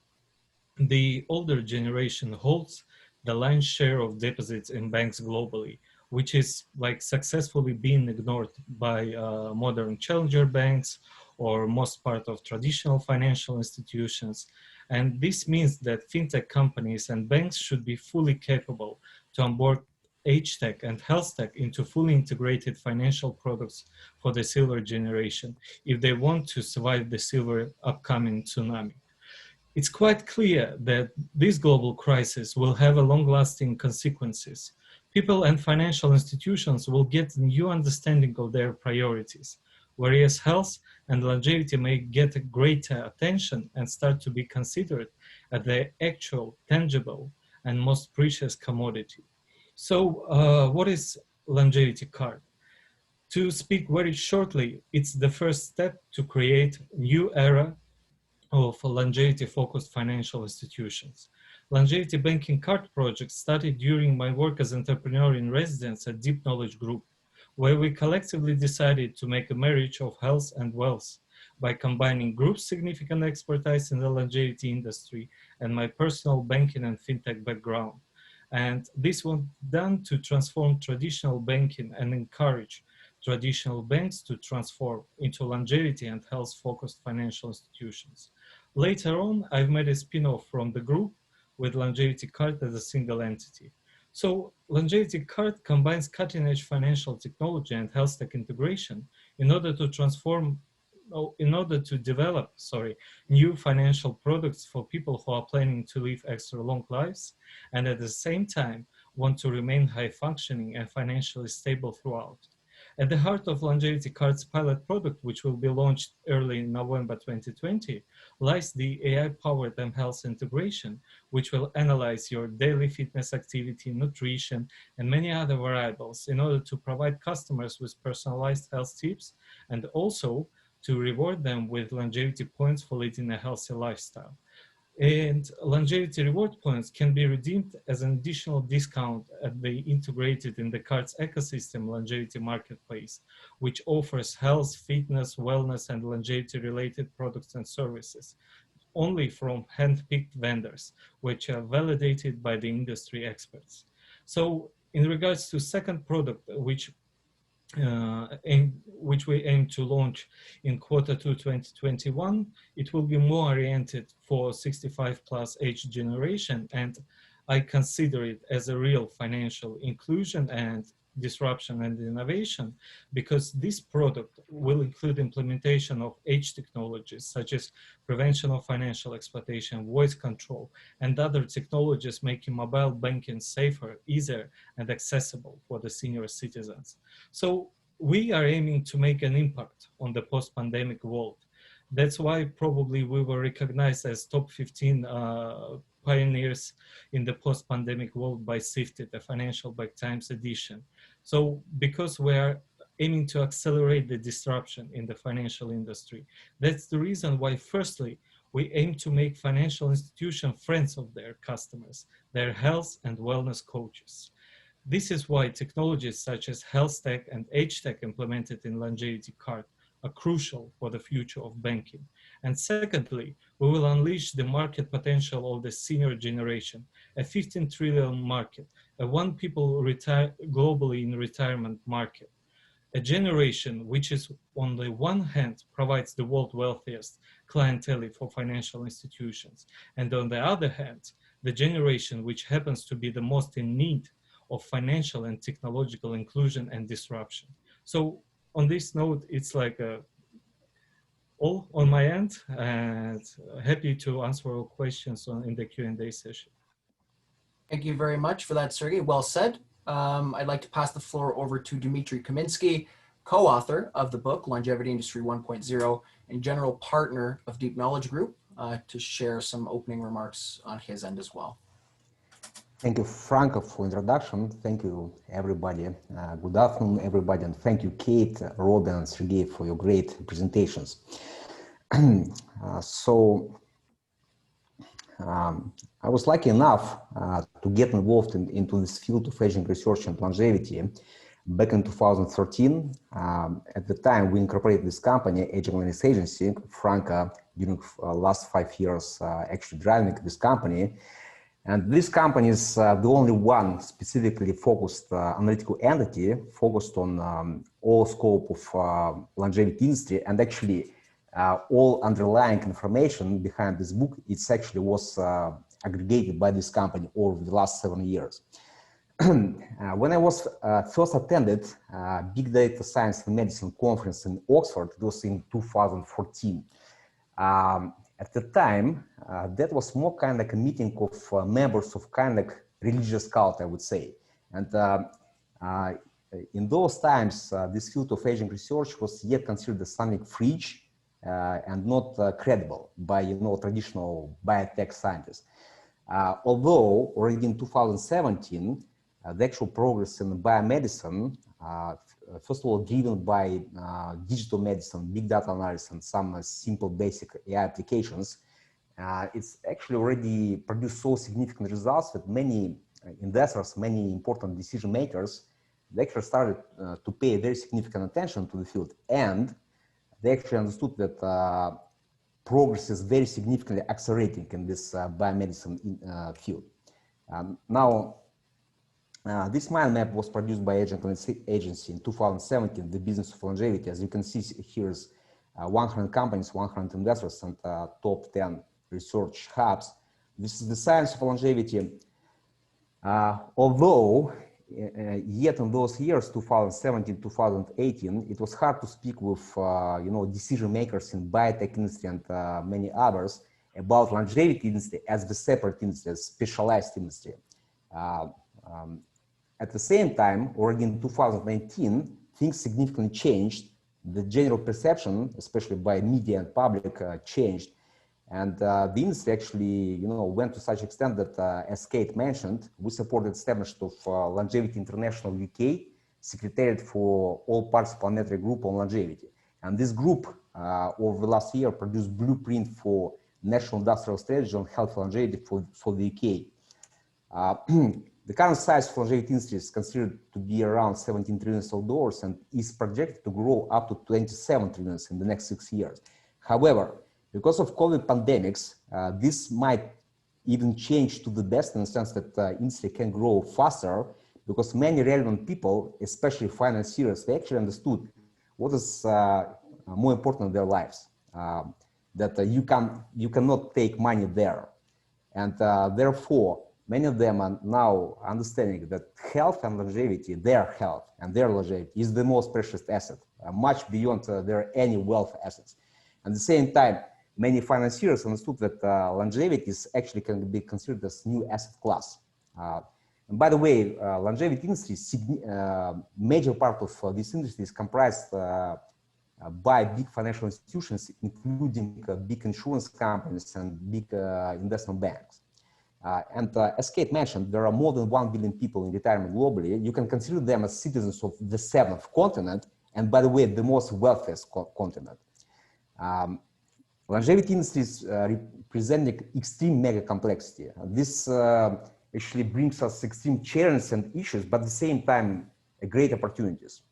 the older generation holds the lion's share of deposits in banks globally, which is like successfully being ignored by modern challenger banks or most part of traditional financial institutions. And this means that fintech companies and banks should be fully capable to onboard age tech and health tech into fully integrated financial products for the silver generation if they want to survive the silver upcoming tsunami. It's quite clear that this global crisis will have a long-lasting consequences. People and financial institutions will get a new understanding of their priorities, whereas health and longevity may get a greater attention and start to be considered as the actual, tangible, and most precious commodity. So what is Longevity Card? To speak very shortly, it's the first step to create a new era of longevity-focused financial institutions. Longevity Banking Card project started during my work as entrepreneur in residence at Deep Knowledge Group, where we collectively decided to make a marriage of health and wealth by combining group's significant expertise in the longevity industry and my personal banking and fintech background. And this was done to transform traditional banking and encourage traditional banks to transform into longevity and health-focused financial institutions. Later on, I've made a spin-off from the group with Longevity Card as a single entity. So Longevity Card combines cutting-edge financial technology and health tech integration in order to develop new financial products for people who are planning to live extra long lives and at the same time want to remain high functioning and financially stable throughout. At the heart of Longevity Card's pilot product, which will be launched early in November 2020, lies the AI-powered mHealth integration, which will analyze your daily fitness activity, nutrition, and many other variables in order to provide customers with personalized health tips and also to reward them with longevity points for leading a healthy lifestyle. And longevity reward points can be redeemed as an additional discount at the integrated in the cards ecosystem longevity marketplace, which offers health, fitness, wellness, and longevity related products and services only from hand-picked vendors, which are validated by the industry experts. So in regards to second product, which we aim to launch in Q2 2021, it will be more oriented for 65 plus age generation, and I consider it as a real financial inclusion and disruption and innovation, because this product will include implementation of age technologies such as prevention of financial exploitation, voice control, and other technologies making mobile banking safer, easier, and accessible for the senior citizens. So we are aiming to make an impact on the post-pandemic world. That's why probably we were recognized as top 15 pioneers in the post-pandemic world by Sifted, the Financial by Times edition. So because we are aiming to accelerate the disruption in the financial industry, that's the reason why firstly, we aim to make financial institutions friends of their customers, their health and wellness coaches. This is why technologies such as health tech and age tech implemented in longevity card are crucial for the future of banking. And secondly, we will unleash the market potential of the senior generation, a 15 trillion market, a one people retire globally in retirement market, a generation which is on the one hand provides the world's wealthiest clientele for financial institutions, and on the other hand, the generation which happens to be the most in need of financial and technological inclusion and disruption. So on this note, it's like all on my end, and happy to answer all questions in the Q&A session. Thank you very much for that, Sergey. Well said. I'd like to pass the floor over to Dmitry Kaminskiy, co-author of the book, Longevity Industry 1.0, and general partner of Deep Knowledge Group, to share some opening remarks on his end as well. Thank you, Franco, for introduction. Thank you, everybody. Good afternoon, everybody, and thank you, Kate, Robin, and Sergey, for your great presentations. I was lucky enough to get involved into this field of aging research and longevity back in 2013. At the time, we incorporated this company, Aging Wellness Agency. Franco, during last 5 years, actually driving this company. And this company is the only one specifically focused analytical entity focused on all scope of longevity industry, and actually all underlying information behind this book, it's actually was aggregated by this company over the last 7 years. When I was first attended Big Data Science and Medicine conference in Oxford, it was in 2014. At the time, that was more kind of like a meeting of members of kind of like religious cult, I would say. And in those times, this field of aging research was yet considered as something fringe and not credible by traditional biotech scientists. Although already in 2017, the actual progress in biomedicine, first of all, driven by digital medicine, big data analysis, and some simple basic AI applications, it's actually already produced so significant results that many investors, many important decision makers, they actually started to pay very significant attention to the field, and they actually understood that progress is very significantly accelerating in this biomedicine field. Now, this mind map was produced by Aging Wellness Agency in 2017, the business of longevity. As you can see, here's 100 companies, 100 investors, and top 10 research hubs. This is the science of longevity. Although, yet in those years, 2017, 2018, it was hard to speak with decision makers in biotech industry and many others about longevity industry as the separate industry, as specialized industry. At the same time, already in 2019, things significantly changed. The general perception, especially by media and public, changed. And the industry actually, went to such extent that, as Kate mentioned, we supported establishment of Longevity International UK, Secretariat for all Participatory Group on longevity. And this group, over the last year, produced blueprint for national industrial strategy on health longevity for the UK. The current size of longevity industry is considered to be around $17 trillion and is projected to grow up to $27 trillion in the next 6 years. However, because of COVID pandemics, this might even change to the best in the sense that industry can grow faster because many relevant people, especially financiers, they actually understood what is more important in their lives, that you cannot take money there. And therefore, many of them are now understanding that health and longevity, their health and their longevity is the most precious asset, much beyond their any wealth assets. At the same time, many financiers understood that longevity is actually can be considered as new asset class. And by the way, longevity industry, major part of this industry is comprised by big financial institutions, including big insurance companies and big investment banks. As Kate mentioned, there are more than 1 billion people in retirement globally. You can consider them as citizens of the 7th continent, and by the way, the most wealthiest continent. Longevity industries representing extreme mega complexity. This actually brings us extreme challenges and issues, but at the same time, great opportunities.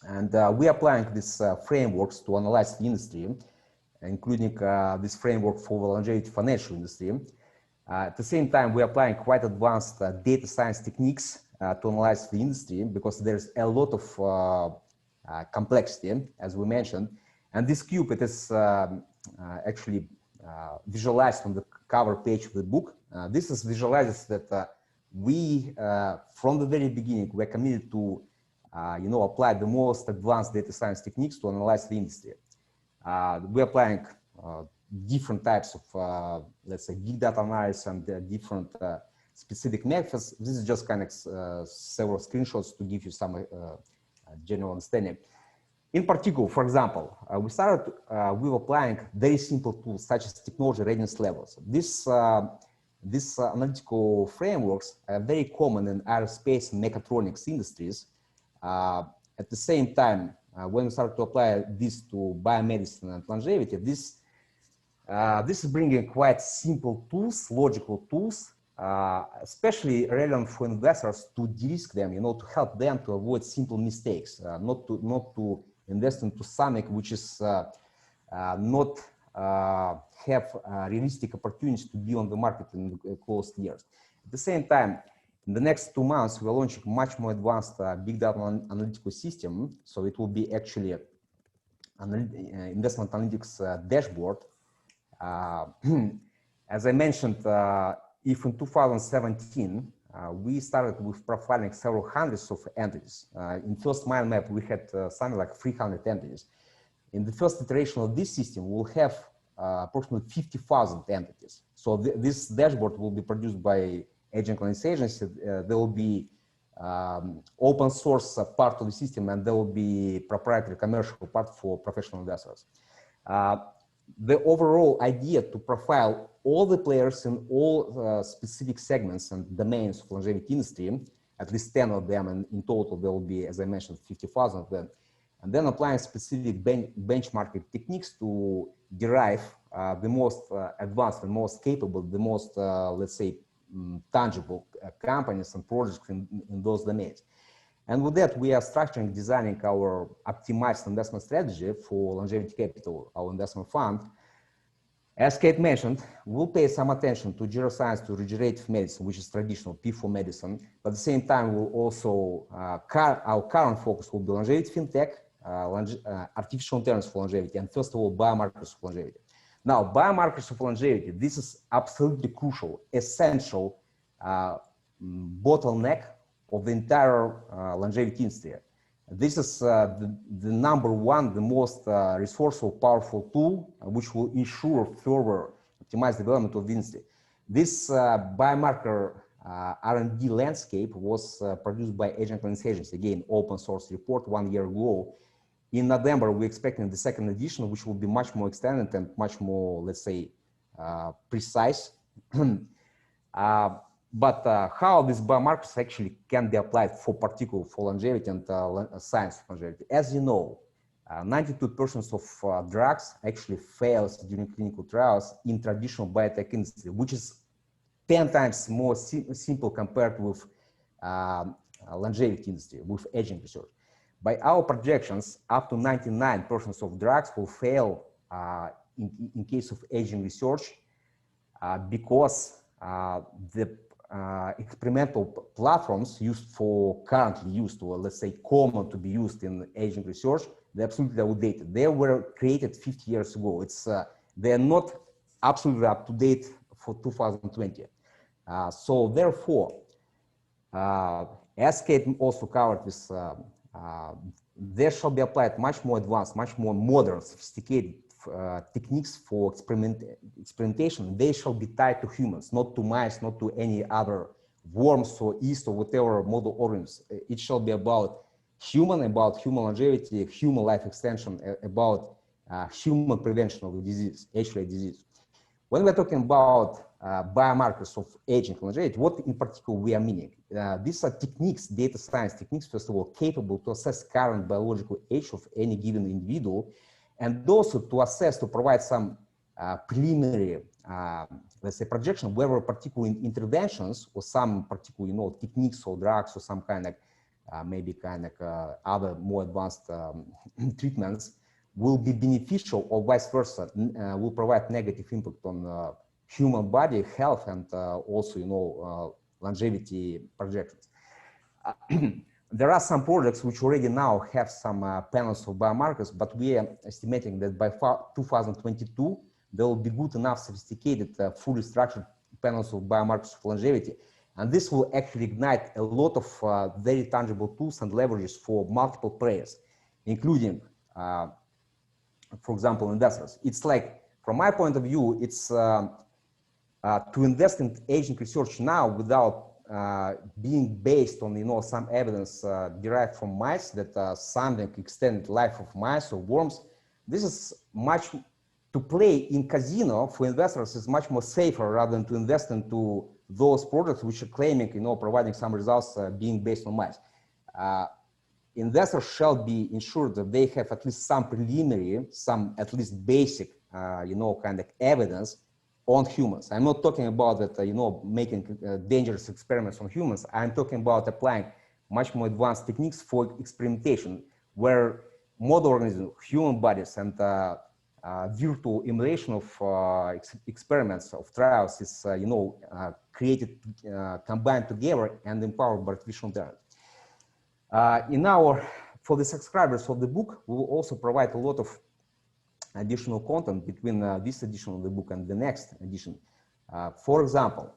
And we are applying these frameworks to analyze the industry, including this framework for the longevity financial industry. At the same time, we are applying quite advanced data science techniques to analyze the industry because there's a lot of complexity, as we mentioned. And this cube, it is actually visualized on the cover page of the book. This is visualizes that we, from the very beginning, we're committed to apply the most advanced data science techniques to analyze the industry. We're applying different types of, let's say, big data analysis and different specific methods. This is just kind of several screenshots to give you some general understanding. In particular, for example, we started with applying very simple tools such as technology readiness levels. These analytical frameworks are very common in aerospace and mechatronics industries. At the same time, when we start to apply this to biomedicine and longevity, this is bringing quite simple tools, logical tools, especially relevant for investors to de-risk them, to help them to avoid simple mistakes, not to invest into something which is not have realistic opportunities to be on the market in the close years. At the same time, in the next 2 months, we're launching much more advanced big data analytical system. So it will be actually an investment analytics dashboard. As I mentioned, if in 2017, we started with profiling several hundreds of entities. In first mind map, we had something like 300 entities. In the first iteration of this system, we'll have approximately 50,000 entities. So this dashboard will be produced by agent analysis agency. There will be open source part of the system, and there will be proprietary commercial part for professional investors. The overall idea to profile all the players in all specific segments and domains of longevity industry, at least 10 of them, and in total there will be, as I mentioned, 50,000 of them, and then applying specific benchmarking techniques to derive the most advanced, the most capable, the most, let's say, tangible companies and projects in those domains. And with that, we are structuring, designing our optimized investment strategy for Longevity Capital, our investment fund. As Kate mentioned, we'll pay some attention to geroscience, to regenerative medicine, which is traditional P4 medicine. But at the same time, we'll also, our current focus will be longevity FinTech, artificial intelligence for longevity, and first of all, biomarkers of longevity. Now, biomarkers of longevity, this is absolutely crucial, essential bottleneck of the entire longevity industry. This is the number one, the most resourceful, powerful tool which will ensure further optimized development of the industry. This biomarker R&D landscape was produced by Agent Analysis Agency, again, open source report 1 year ago. In November, we're expecting the second edition, which will be much more extended and much more, let's say, precise. But how these biomarkers actually can be applied for particular for longevity and science of longevity. As you know, 92% of drugs actually fails during clinical trials in traditional biotech industry, which is 10 times more simple compared with longevity industry, with aging research. By our projections, up to 99% of drugs will fail in case of aging research because the experimental platforms currently used, or let's say common to be used in aging research, they're absolutely outdated. They were created 50 years ago. They're not absolutely up to date for 2020. So therefore, as Kate also covered this, there shall be applied much more advanced, much more modern, sophisticated techniques for experimentation. They shall be tied to humans, not to mice, not to any other worms or yeast or whatever model organisms. It shall be about human longevity, human life extension, about human prevention of the disease, age-related disease. When we're talking about biomarkers of aging longevity, what in particular we are meaning? These are techniques, data science techniques, first of all, capable to assess current biological age of any given individual, and also to assess, to provide some preliminary, let's say, projection whether particular interventions or some particular, techniques or drugs or some kind of other more advanced treatments will be beneficial, or vice versa, will provide negative impact on human body health and also, longevity projections. There are some projects which already now have some panels of biomarkers, but we are estimating that by 2022, there will be good enough sophisticated, fully structured panels of biomarkers of longevity. And this will actually ignite a lot of very tangible tools and leverages for multiple players, including, for example, investors. It's like, from my point of view, it's to invest in aging research now without being based on some evidence derived from mice that something extended life of mice or worms. This is much to play in casino for investors is much more safer rather than to invest into those products which are claiming providing some results being based on mice. Investors shall be ensured that they have at least some preliminary, some at least basic kind of evidence on humans. I'm not talking about that, making dangerous experiments on humans. I'm talking about applying much more advanced techniques for experimentation, where model organisms, human bodies, and virtual emulation of experiments, of trials is, created, combined together and empowered by artificial intelligence. For the subscribers of the book, we will also provide a lot of additional content between this edition of the book and the next edition. For example,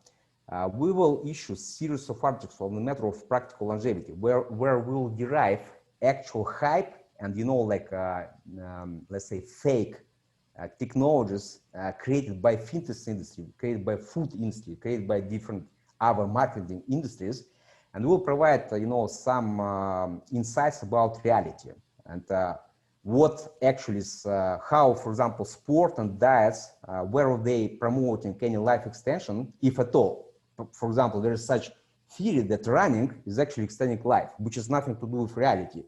we will issue a series of articles on the matter of practical longevity, where we will derive actual hype and, let's say, fake technologies created by FinTech industry, created by food industry, created by different other marketing industries, and we'll provide, some insights about reality and what actually is, how, for example, sport and diets, where are they promoting any life extension, if at all. For example, there is such theory that running is actually extending life, which has nothing to do with reality.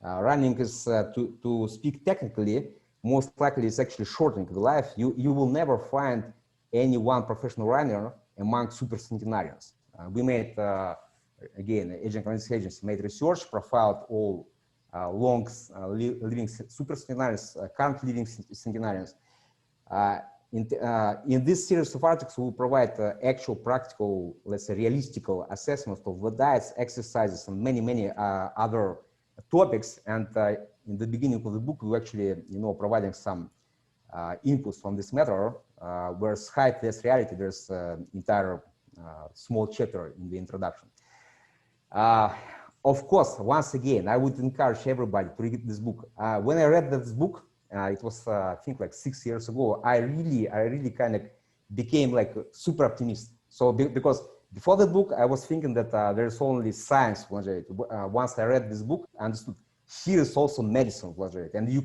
Running is, to speak technically, most likely is actually shortening the life. You will never find any one professional runner among super centenarians. We made, again, Aging Analytics Agency made research, profiled all living super centenarians, current living centenarians. In this series of articles, we will provide actual practical, let's say, realistical assessments of the diets, exercises, and many other topics. And in the beginning of the book, we actually, providing some inputs on this matter, whereas hype versus reality, there's entire small chapter in the introduction. Of course, once again, I would encourage everybody to read this book. When I read this book, it was, I think, like 6 years ago, I really kind of became like super optimistic. So because before the book, I was thinking that there's only science of longevity. Once I read this book, I understood here is also medicine of longevity, and you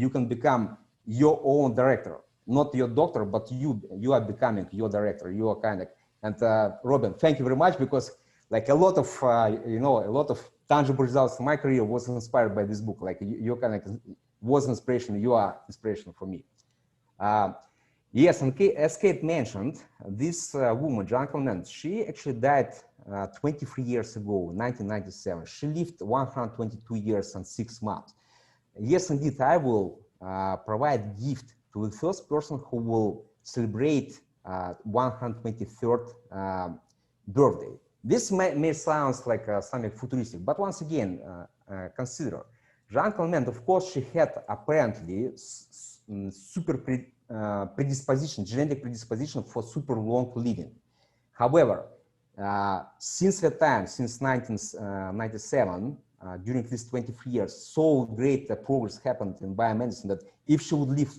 can become your own director, not your doctor, but you are becoming your director. You are kind of, and Robin, thank you very much, because like a lot of a lot of tangible results in my career was inspired by this book. Like you're kind of was inspiration. You are inspiration for me. Yes, and as Kate mentioned, this woman, Jean Calment, she actually died 23 years ago, 1997. She lived 122 years and 6 months. Yes, indeed, I will provide gift to the first person who will celebrate 123rd birthday. This may sound like something futuristic, but once again, consider Jean Calment. Of course, she had apparently predisposition, genetic predisposition for super long living. However, since that time, since 1997, during these 23 years, so great progress happened in biomedicine that if she would live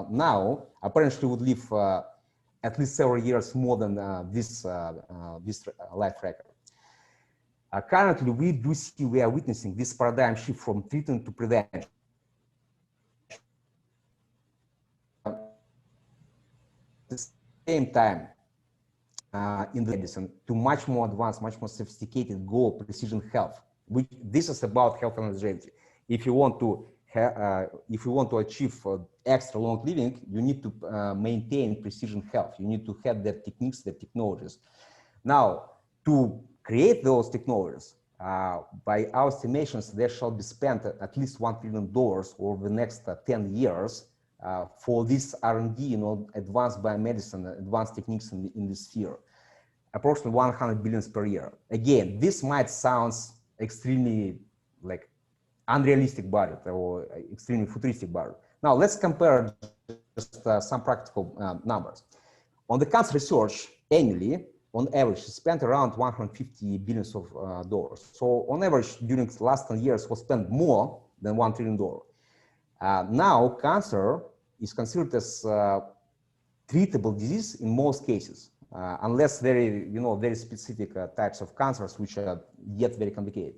now, apparently she would live at least several years more than this life record. Currently, we are witnessing this paradigm shift from treatment to prevention. At the same time, in the medicine, to much more advanced, much more sophisticated goal, precision health. Which this is about health and longevity. If you want to achieve extra long living, you need to maintain precision health. You need to have the techniques, the technologies. Now, to create those technologies, by our estimations, there shall be spent at least $1 trillion over the next 10 years for this R&D, advanced biomedicine, advanced techniques in this sphere. Approximately 100 billion per year. Again, this might sound extremely like unrealistic budget or extremely futuristic budget. Now let's compare just some practical numbers. On the cancer research annually, on average, is spent around 150 billions of dollars. So on average, during the last 10 years, was spent more than $1 trillion. Now cancer is considered as treatable disease in most cases. Unless very specific types of cancers, which are yet very complicated.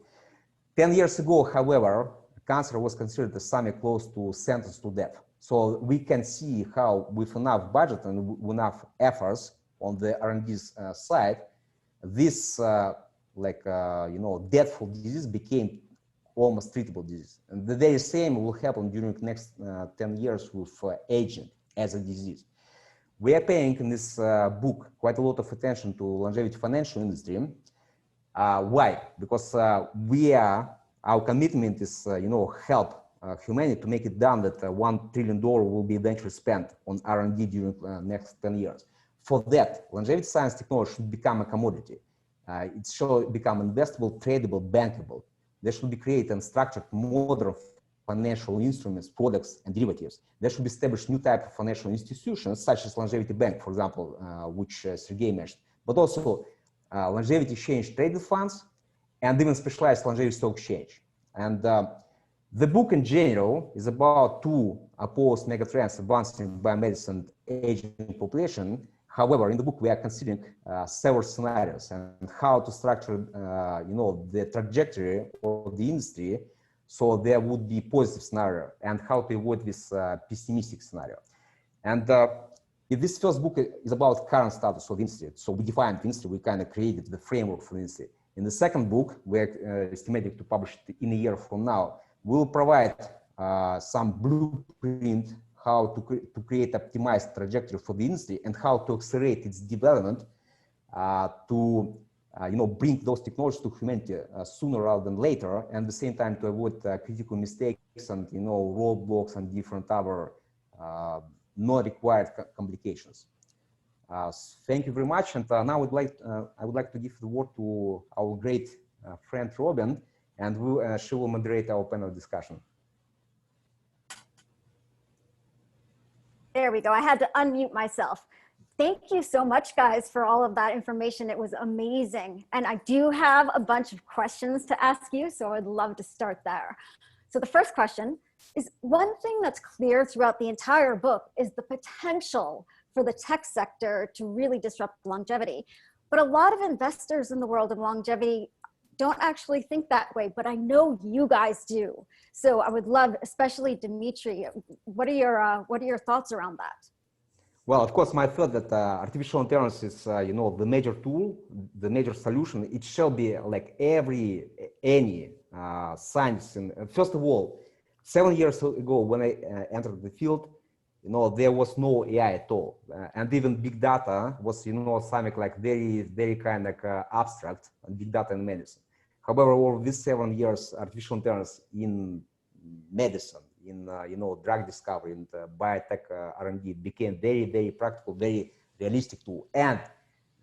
10 years ago, however, cancer was considered as something close to sentence to death. So we can see how, with enough budget and enough efforts on the R&D side, this deathful disease became almost treatable disease. And the very same will happen during the next 10 years with aging as a disease. We are paying in this book quite a lot of attention to longevity financial industry. Why? Because our commitment is, help humanity to make it done that $1 trillion will be eventually spent on R&D during the next 10 years. For that, longevity science technology should become a commodity. It should become investable, tradable, bankable. There should be created and structured modern financial instruments, products, and derivatives. There should be established new type of financial institutions, such as Longevity Bank, for example, which Sergey mentioned, but also longevity exchange traded funds, and even specialized longevity stock exchange. And the book in general is about two opposed megatrends, advancing biomedicine, aging population. However, in the book, we are considering several scenarios and how to structure, the trajectory of the industry so there would be positive scenario, and how to avoid this pessimistic scenario. And if this first book is about current status of the industry, so we defined the industry, we kind of created the framework for the industry. In the second book, we're estimating to publish it in a year from now, we'll provide some blueprint how to create optimized trajectory for the industry and how to accelerate its development to bring those technologies to humanity sooner rather than later, and at the same time to avoid critical mistakes and roadblocks and different other not required complications. Thank you very much, and now I would like to give the word to our great friend Robin, and she will moderate our panel discussion. There we go. I had to unmute myself. Thank you so much, guys, for all of that information. It was amazing. And I do have a bunch of questions to ask you, so I'd love to start there. So the first question is, one thing that's clear throughout the entire book is the potential for the tech sector to really disrupt longevity. But a lot of investors in the world of longevity don't actually think that way, but I know you guys do. So I would love, especially Dmitry, what are your thoughts around that? Well, of course, my thought that artificial intelligence is, the major tool, the major solution. It shall be like any science. And first of all, 7 years ago, when I entered the field, there was no AI at all, and even big data was, something like very kind of abstract, big data in medicine. However, over these 7 years, artificial intelligence in medicine, in drug discovery and biotech R&D became very practical, very realistic tool, and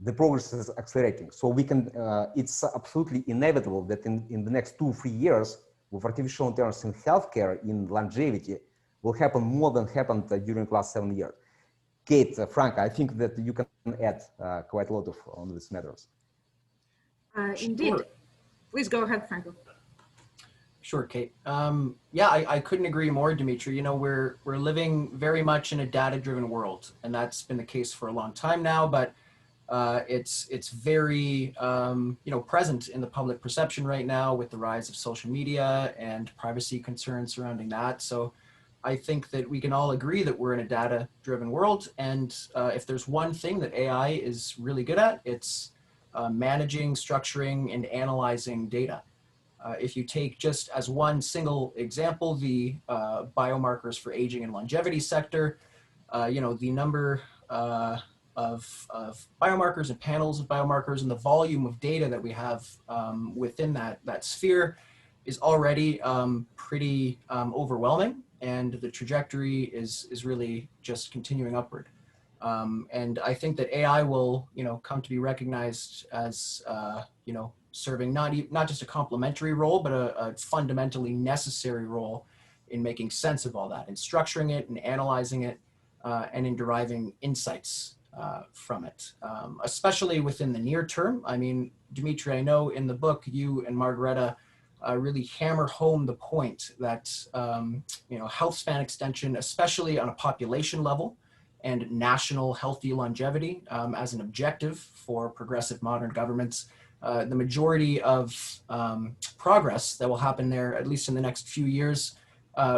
the progress is accelerating. So we can, it's absolutely inevitable that in the next 2-3 years, with artificial intelligence in healthcare, in longevity, will happen more than happened during the last 7 years. Kate, Frank, I think that you can add quite a lot on these matters. Indeed. Sure. Please go ahead, Franco. Sure, Kate. Yeah, I couldn't agree more, Dmitry. We're living very much in a data-driven world, and that's been the case for a long time now. But it's very present in the public perception right now with the rise of social media and privacy concerns surrounding that. So I think that we can all agree that we're in a data-driven world, and if there's one thing that AI is really good at, it's managing, structuring, and analyzing data. If you take just as one single example, the biomarkers for aging and longevity sector, the number of biomarkers and panels of biomarkers and the volume of data that we have within that sphere is already pretty overwhelming, and the trajectory is really just continuing upward. And I think that AI will, come to be recognized as, serving not just a complementary role, but a fundamentally necessary role in making sense of all that, and structuring it and analyzing it, and in deriving insights from it, especially within the near term. I mean, Dmitry, I know in the book, you and Margareta really hammer home the point that, health span extension, especially on a population level, and national healthy longevity as an objective for progressive modern governments. The majority of progress that will happen there, at least in the next few years,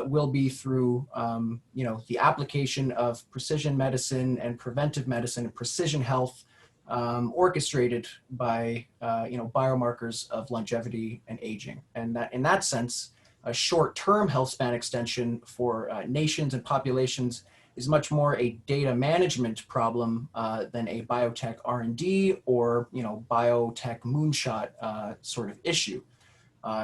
will be through, the application of precision medicine and preventive medicine and precision health, orchestrated by, biomarkers of longevity and aging. And that, in that sense, a short-term health span extension for nations and populations is much more a data management problem than a biotech R&D or biotech moonshot sort of issue.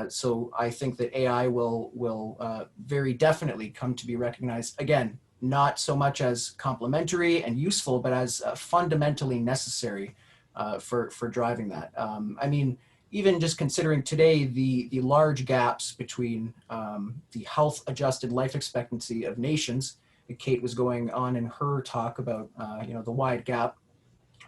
So I think that AI will very definitely come to be recognized, again, not so much as complementary and useful, but as fundamentally necessary for driving that. I mean, even just considering today the large gaps between the health adjusted life expectancy of nations. Kate was going on in her talk about the wide gap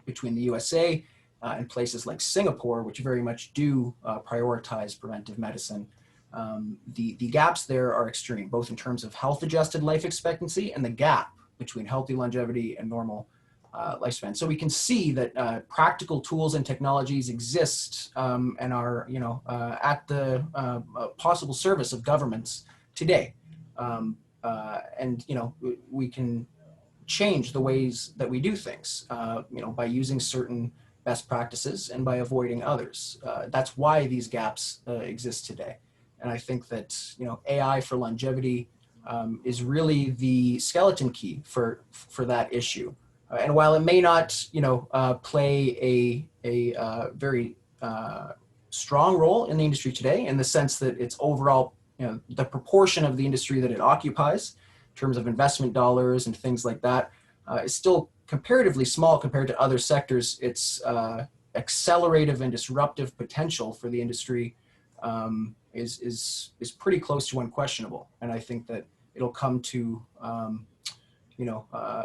between the USA and places like Singapore, which very much do prioritize preventive medicine. The gaps there are extreme, both in terms of health adjusted life expectancy and the gap between healthy longevity and normal lifespan. So we can see that practical tools and technologies exist and are at the possible service of governments today. And we can change the ways that we do things, by using certain best practices and by avoiding others. That's why these gaps exist today. And I think that AI for longevity is really the skeleton key for that issue. And while it may not play a very strong role in the industry today, in the sense that it's overall the proportion of the industry that it occupies in terms of investment dollars and things like that is still comparatively small compared to other sectors. Its accelerative and disruptive potential for the industry is pretty close to unquestionable. And I think that it'll come to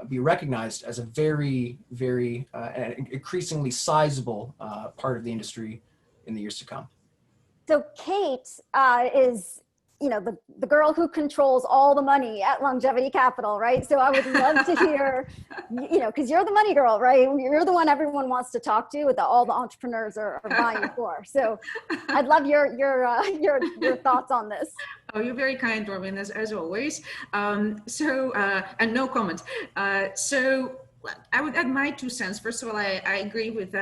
be recognized as a very, very increasingly sizable part of the industry in the years to come. So Kate is, the girl who controls all the money at Longevity Capital, right? So I would love to hear, because you're the money girl, right? You're the one everyone wants to talk to, that all the entrepreneurs are vying for. So I'd love your thoughts on this. Oh, you're very kind, Robin, as always. And no comment. So I would add my 2 cents. First of all, I agree with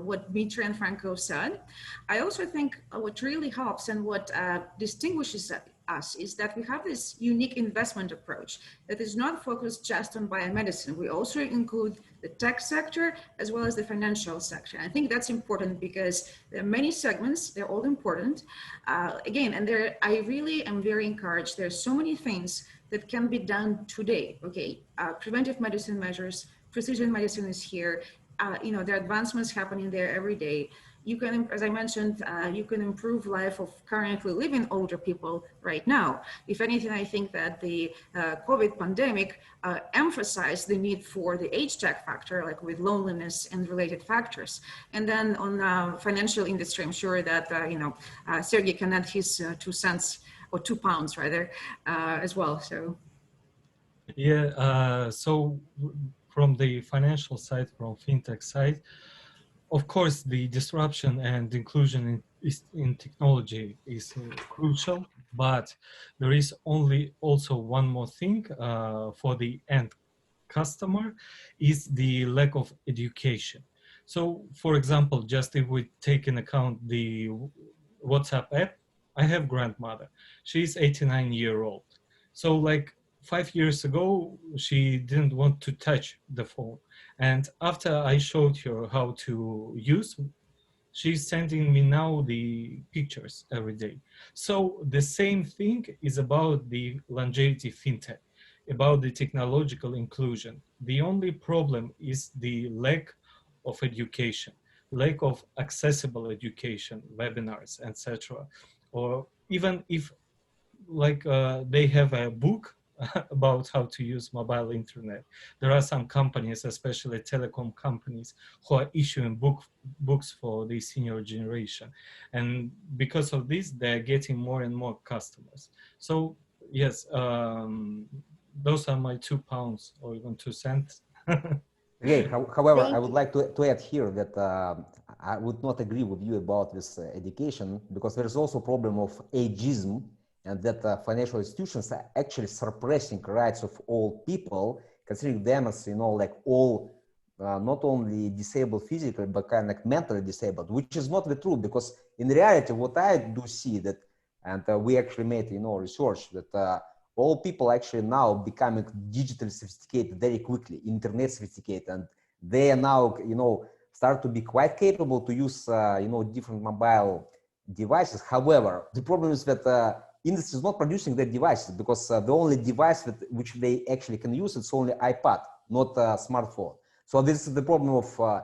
what Dmitry and Franco said. I also think what really helps and what distinguishes us is that we have this unique investment approach that is not focused just on biomedicine. We also include the tech sector as well as the financial sector. I think that's important because there are many segments, they're all important. Again, and I really am very encouraged. There's so many things that can be done today, okay? Preventive medicine measures, precision medicine is here. There are advancements happening there every day. You can, as I mentioned, you can improve life of currently living older people right now. If anything, I think that the COVID pandemic emphasized the need for the age tech factor, like with loneliness and related factors. And then on financial industry, I'm sure that, Sergey can add his 2 cents or 2 pounds rather as well, so. Yeah, so from the financial side, from FinTech side, of course, the disruption and inclusion in technology is crucial, but there is also one more thing for the end customer is the lack of education. So, for example, just if we take in account the WhatsApp app, I have grandmother. She's 89-year-old. So like 5 years ago, she didn't want to touch the phone. And after I showed her how to use, she's sending me now the pictures every day. So the same thing is about the longevity fintech, about the technological inclusion. The only problem is the lack of education, lack of accessible education, webinars, etc. Or even if they have a book about how to use mobile internet. There are some companies, especially telecom companies, who are issuing books for the senior generation. And because of this, they're getting more and more customers. So yes, those are my 2 pounds or even 2 cents. Okay, however, I would like to add here that I would not agree with you about this education, because there is also a problem of ageism, and that financial institutions are actually suppressing rights of old people, considering them as, all not only disabled physically, but kind of like mentally disabled, which is not the truth, because in reality, what I do see that, and we actually made, research that all people actually now becoming digitally sophisticated very quickly, internet sophisticated, and they are now, start to be quite capable to use, different mobile devices. However, the problem is that industry is not producing their devices, because the only device which they actually can use, it's only iPad, not a smartphone. So this is the problem of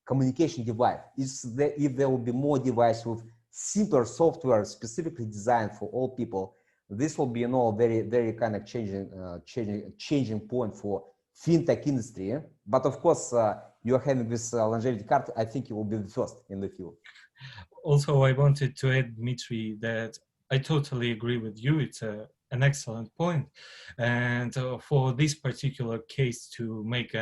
communication device. If there will be more devices with simpler software specifically designed for all people, this will be, very, very kind of changing point for fintech industry. But of course, you're having this longevity card. I think you will be the first in the field. Also, I wanted to add, Dmitry, that I totally agree with you. It's an excellent point. And for this particular case, to make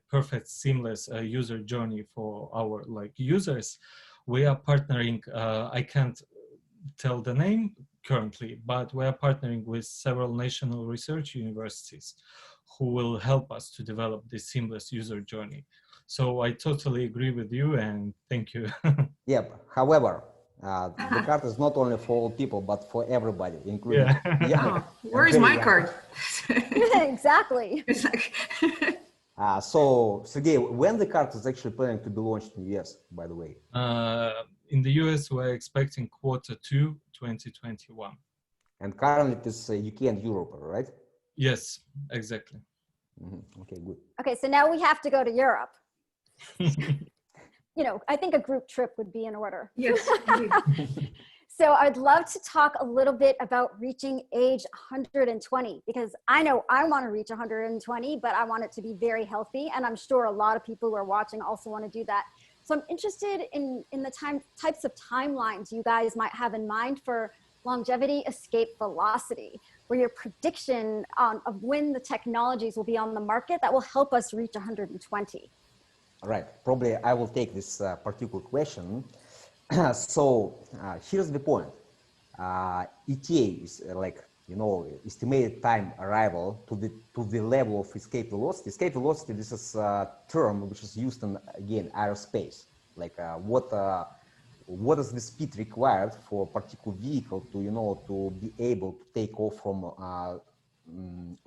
perfect seamless user journey for our users, we are partnering. I can't tell the name currently, but we are partnering with several national research universities who will help us to develop this seamless user journey. So I totally agree with you, and thank you. Yep. However, the card is not only for old people, but for everybody, including young. Where is my card? Exactly. It's like so, Sergey, when the card is actually planning to be launched in the US, by the way? In the US, we're expecting Q2 2021. And currently it is UK and Europe, right? Yes, exactly. Mm-hmm. Okay, good. Okay, so now we have to go to Europe. I think a group trip would be in order. Yes. So I'd love to talk a little bit about reaching age 120, because I know I want to reach 120, but I want it to be very healthy. And I'm sure a lot of people who are watching also want to do that. So I'm interested in the types of timelines you guys might have in mind for longevity escape velocity, where your prediction of when the technologies will be on the market that will help us reach 120. All right, probably I will take this particular question. So here's the point. ETA is estimated time arrival to the level of escape velocity. Escape velocity, this is a term which is used in, again, aerospace. what is the speed required for a particular vehicle to, to be able to take off from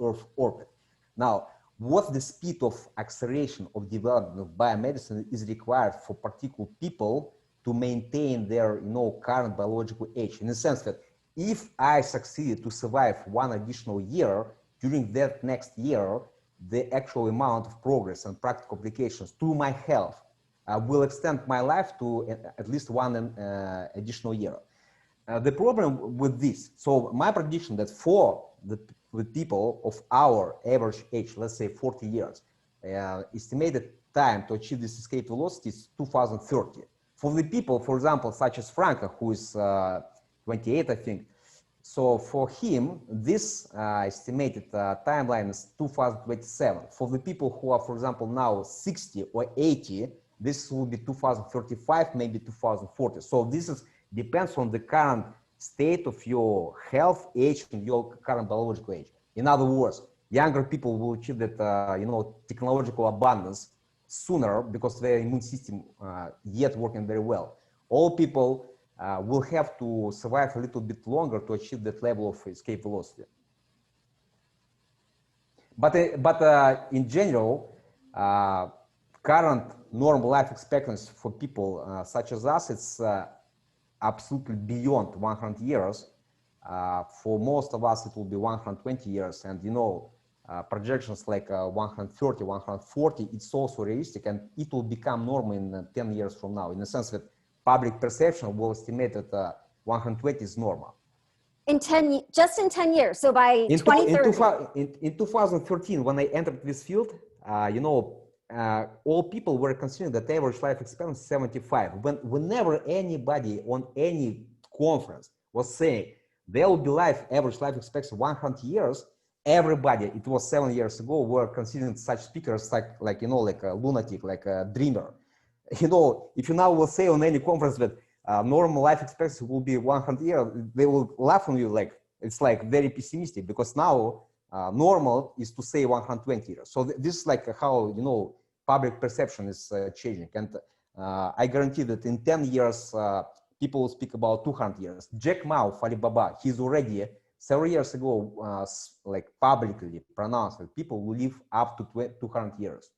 Earth orbit. Now, what the speed of acceleration of development of biomedicine is required for particular people to maintain their, current biological age, in the sense that if I succeed to survive one additional year, during that next year, the actual amount of progress and practical applications to my health will extend my life to at least one additional year. The problem with this, so my prediction that for the people of our average age, let's say 40 years, estimated time to achieve this escape velocity is 2030. For the people, for example, such as Franco, who is 28, I think, so for him, this estimated timeline is 2027. For the people who are, for example, now 60 or 80, this will be 2035, maybe 2040. So this depends on the current state of your health, age, and your current biological age. In other words, younger people will achieve that, technological abundance sooner because their immune system yet working very well. All people will have to survive a little bit longer to achieve that level of escape velocity. But in general, current normal life expectancy for people such as us, it's absolutely beyond 100 years. For most of us, it will be 120 years. And, projections like 130, 140, it's also realistic, and it will become normal in 10 years from now, in the sense that public perception will estimate that 120 is normal. Just in 10 years, so by 2030. In 2013, when I entered this field, all people were considering that average life expectancy is 75. Whenever anybody on any conference was saying there will be average life expectancy 100 years, everybody, it was 7 years ago, were considering such speakers like a lunatic, like a dreamer. If you now will say on any conference that normal life expectancy will be 100 years, they will laugh on you like it's like very pessimistic, because now normal is to say 120 years. So this is like how public perception is changing, and I guarantee that in 10 years people will speak about 200 years. Jack Ma of Alibaba, he's already several years ago like publicly pronounced that people will live up to 200 years.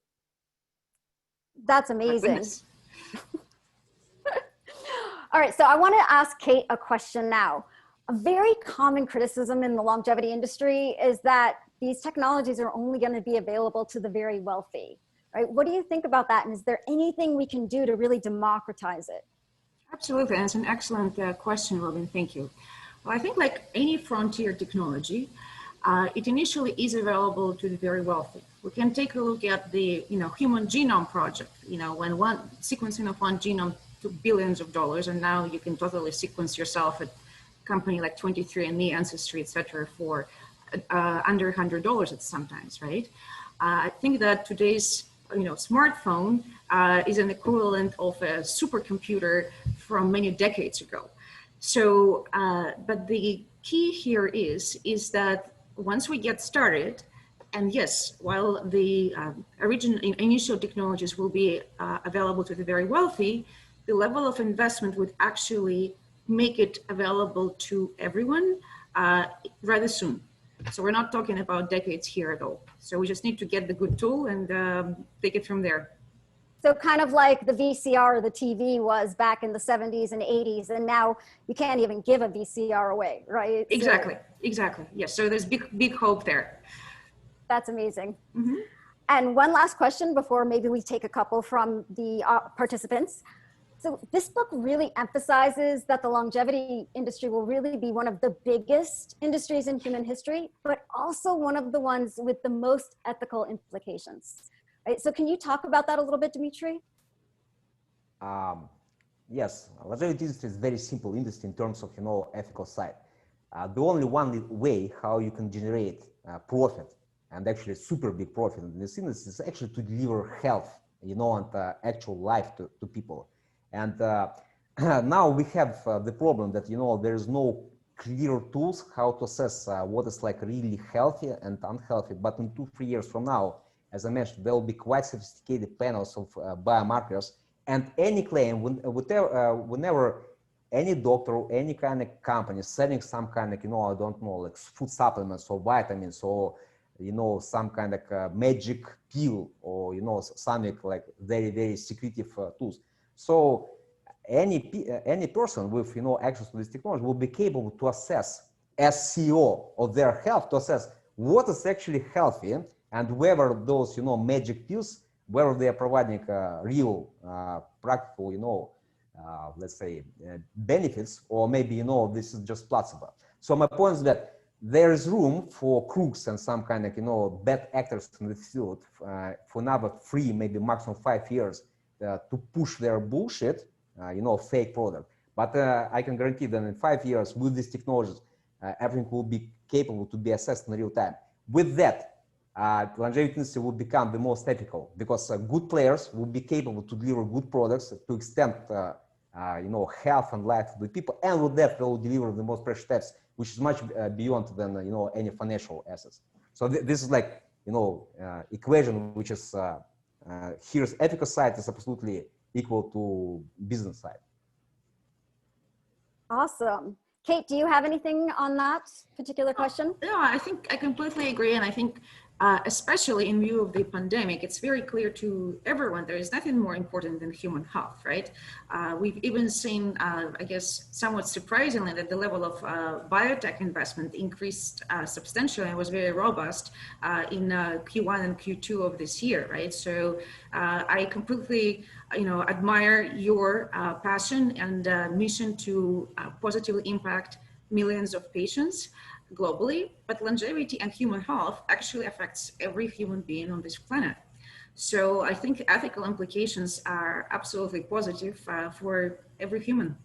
That's amazing. All right, so I want to ask Kate a question now. A very common criticism in the longevity industry is that these technologies are only going to be available to the very wealthy, right? What do you think about that? And is there anything we can do to really democratize it? Absolutely, that's an excellent question, Robin, thank you. Well, I think like any frontier technology, it initially is available to the very wealthy. We can take a look at the Human Genome Project, when one sequencing of one genome took billions of dollars, and now you can totally sequence yourself at a company like 23andMe, Ancestry, etc. for under $100 at sometimes, right? I think that today's smartphone is an equivalent of a supercomputer from many decades ago. So, but the key here is that once we get started, and yes, while the initial technologies will be available to the very wealthy, the level of investment would actually make it available to everyone rather soon. So we're not talking about decades here at all. So we just need to get the good tool and take it from there. So kind of like the VCR or the TV was back in the 70s and 80s, and now you can't even give a VCR away, right? Exactly, exactly. Yes, so there's big hope there. That's amazing. Mm-hmm. And one last question before maybe we take a couple from the participants. So this book really emphasizes that the longevity industry will really be one of the biggest industries in human history, but also one of the ones with the most ethical implications. Right? So can you talk about that a little bit, Dmitry? Yes, longevity industry is very simple industry in terms of ethical side. The only one way how you can generate profit, and actually super big profit in this industry, is actually to deliver health, and actual life to people. And now we have the problem that there's no clear tools how to assess what is like really healthy and unhealthy. But in 2-3 years from now, as I mentioned, there will be quite sophisticated panels of biomarkers, And any claim, whenever any doctor or any kind of company selling some kind of, I don't know, like food supplements or vitamins or, some kind of magic pill or, something like very, very secretive tools. So any person with, access to this technology will be capable to assess as CEO of their health, to assess what is actually healthy and whether those, magic pills, whether they are providing real, practical, let's say, benefits, or maybe, this is just placebo. So my point is that there is room for crooks and some kind of, bad actors in the field for another 3, maybe maximum 5 years to push their bullshit, fake product. But I can guarantee that in 5 years with these technologies, everything will be capable to be assessed in real time. With that, longevity industry will become the most ethical because good players will be capable to deliver good products to extend, health and life to the people, and with that they will deliver the most precious steps, which is much beyond than any financial assets. So this is like equation which is here's ethical side is absolutely equal to business side. Awesome. Kate, do you have anything on that particular question? No, I think I completely agree. And I think, especially in view of the pandemic, it's very clear to everyone there is nothing more important than human health, right? We've even seen, I guess, somewhat surprisingly, that the level of biotech investment increased substantially and was very robust in Q1 and Q2 of this year, right? So I completely, admire your passion and mission to positively impact millions of patients globally, but longevity and human health actually affects every human being on this planet. So I think ethical implications are absolutely positive for every human.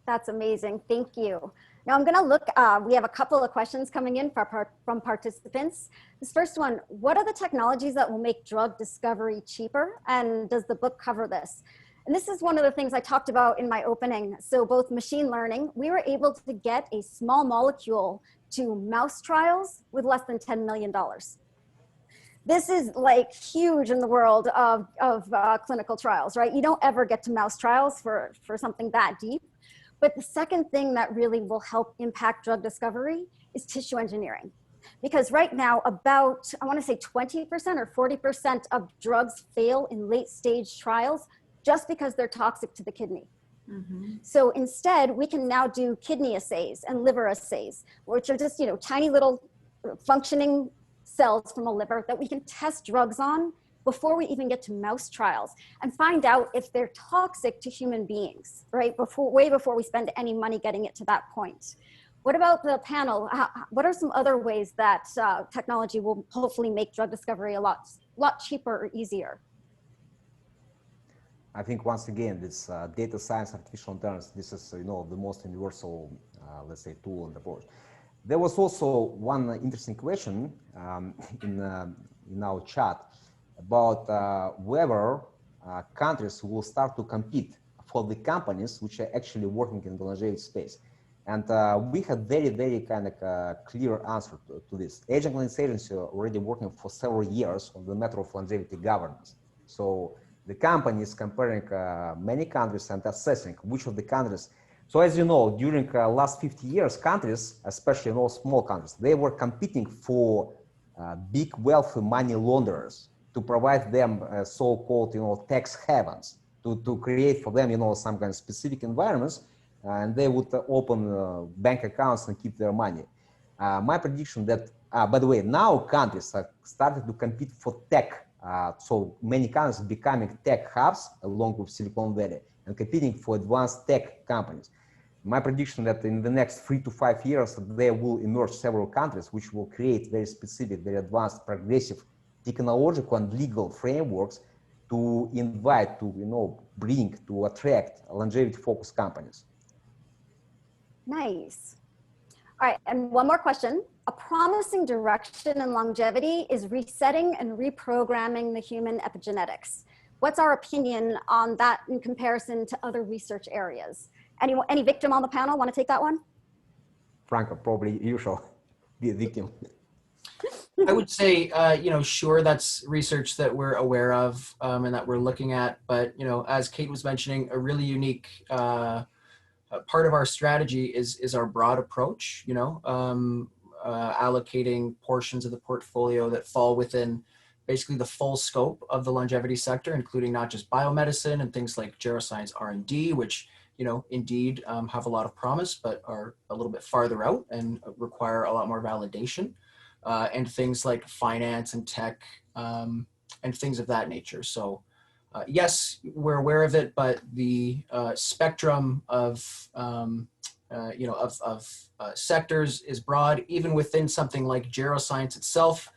That's amazing. Thank you. Now I'm going to look, we have a couple of questions coming in from participants. This first one, what are the technologies that will make drug discovery cheaper? And does the book cover this? And this is one of the things I talked about in my opening. So both machine learning, we were able to get a small molecule to mouse trials with less than $10 million. This is like huge in the world of clinical trials, right? You don't ever get to mouse trials for something that deep. But the second thing that really will help impact drug discovery is tissue engineering. Because right now, about, I want to say 20% or 40% of drugs fail in late stage trials just because they're toxic to the kidney. Mm-hmm. So instead, we can now do kidney assays and liver assays, which are just, tiny little functioning cells from a liver that we can test drugs on before we even get to mouse trials and find out if they're toxic to human beings, right? Way before we spend any money getting it to that point. What about the panel? What are some other ways that technology will hopefully make drug discovery a lot cheaper or easier? I think once again, this data science, artificial intelligence, this is the most universal, let's say, tool and approach. There was also one interesting question in our chat about whether countries will start to compete for the companies which are actually working in the longevity space. And we had very, very kind of clear answer to this. Aging Clinics Agency are already working for several years on the matter of longevity governance. So the company is comparing many countries and assessing which of the countries. So as you know, during last 50 years, countries, especially in all small countries, they were competing for big wealthy money launderers to provide them so-called, tax havens, to create for them, some kind of specific environments, and they would open bank accounts and keep their money. My prediction that, by the way, now countries are starting to compete for tech. So many countries becoming tech hubs along with Silicon Valley and competing for advanced tech companies. My prediction that in the next 3 to 5 years, there will emerge several countries which will create very specific, very advanced, progressive technological and legal frameworks to invite, to bring, to attract longevity-focused companies. Nice. All right, and one more question. A promising direction in longevity is resetting and reprogramming the human epigenetics. What's our opinion on that in comparison to other research areas? Any victim on the panel want to take that one? Franco, probably you shall be a victim. I would say, sure, that's research that we're aware of and that we're looking at. But, as Kate was mentioning, a really unique part of our strategy is our broad approach, allocating portions of the portfolio that fall within basically the full scope of the longevity sector, including not just biomedicine and things like geroscience R&D, which, indeed have a lot of promise, but are a little bit farther out and require a lot more validation. And things like finance and tech and things of that nature. So yes, we're aware of it, but the spectrum of sectors is broad. Even within something like geroscience itself,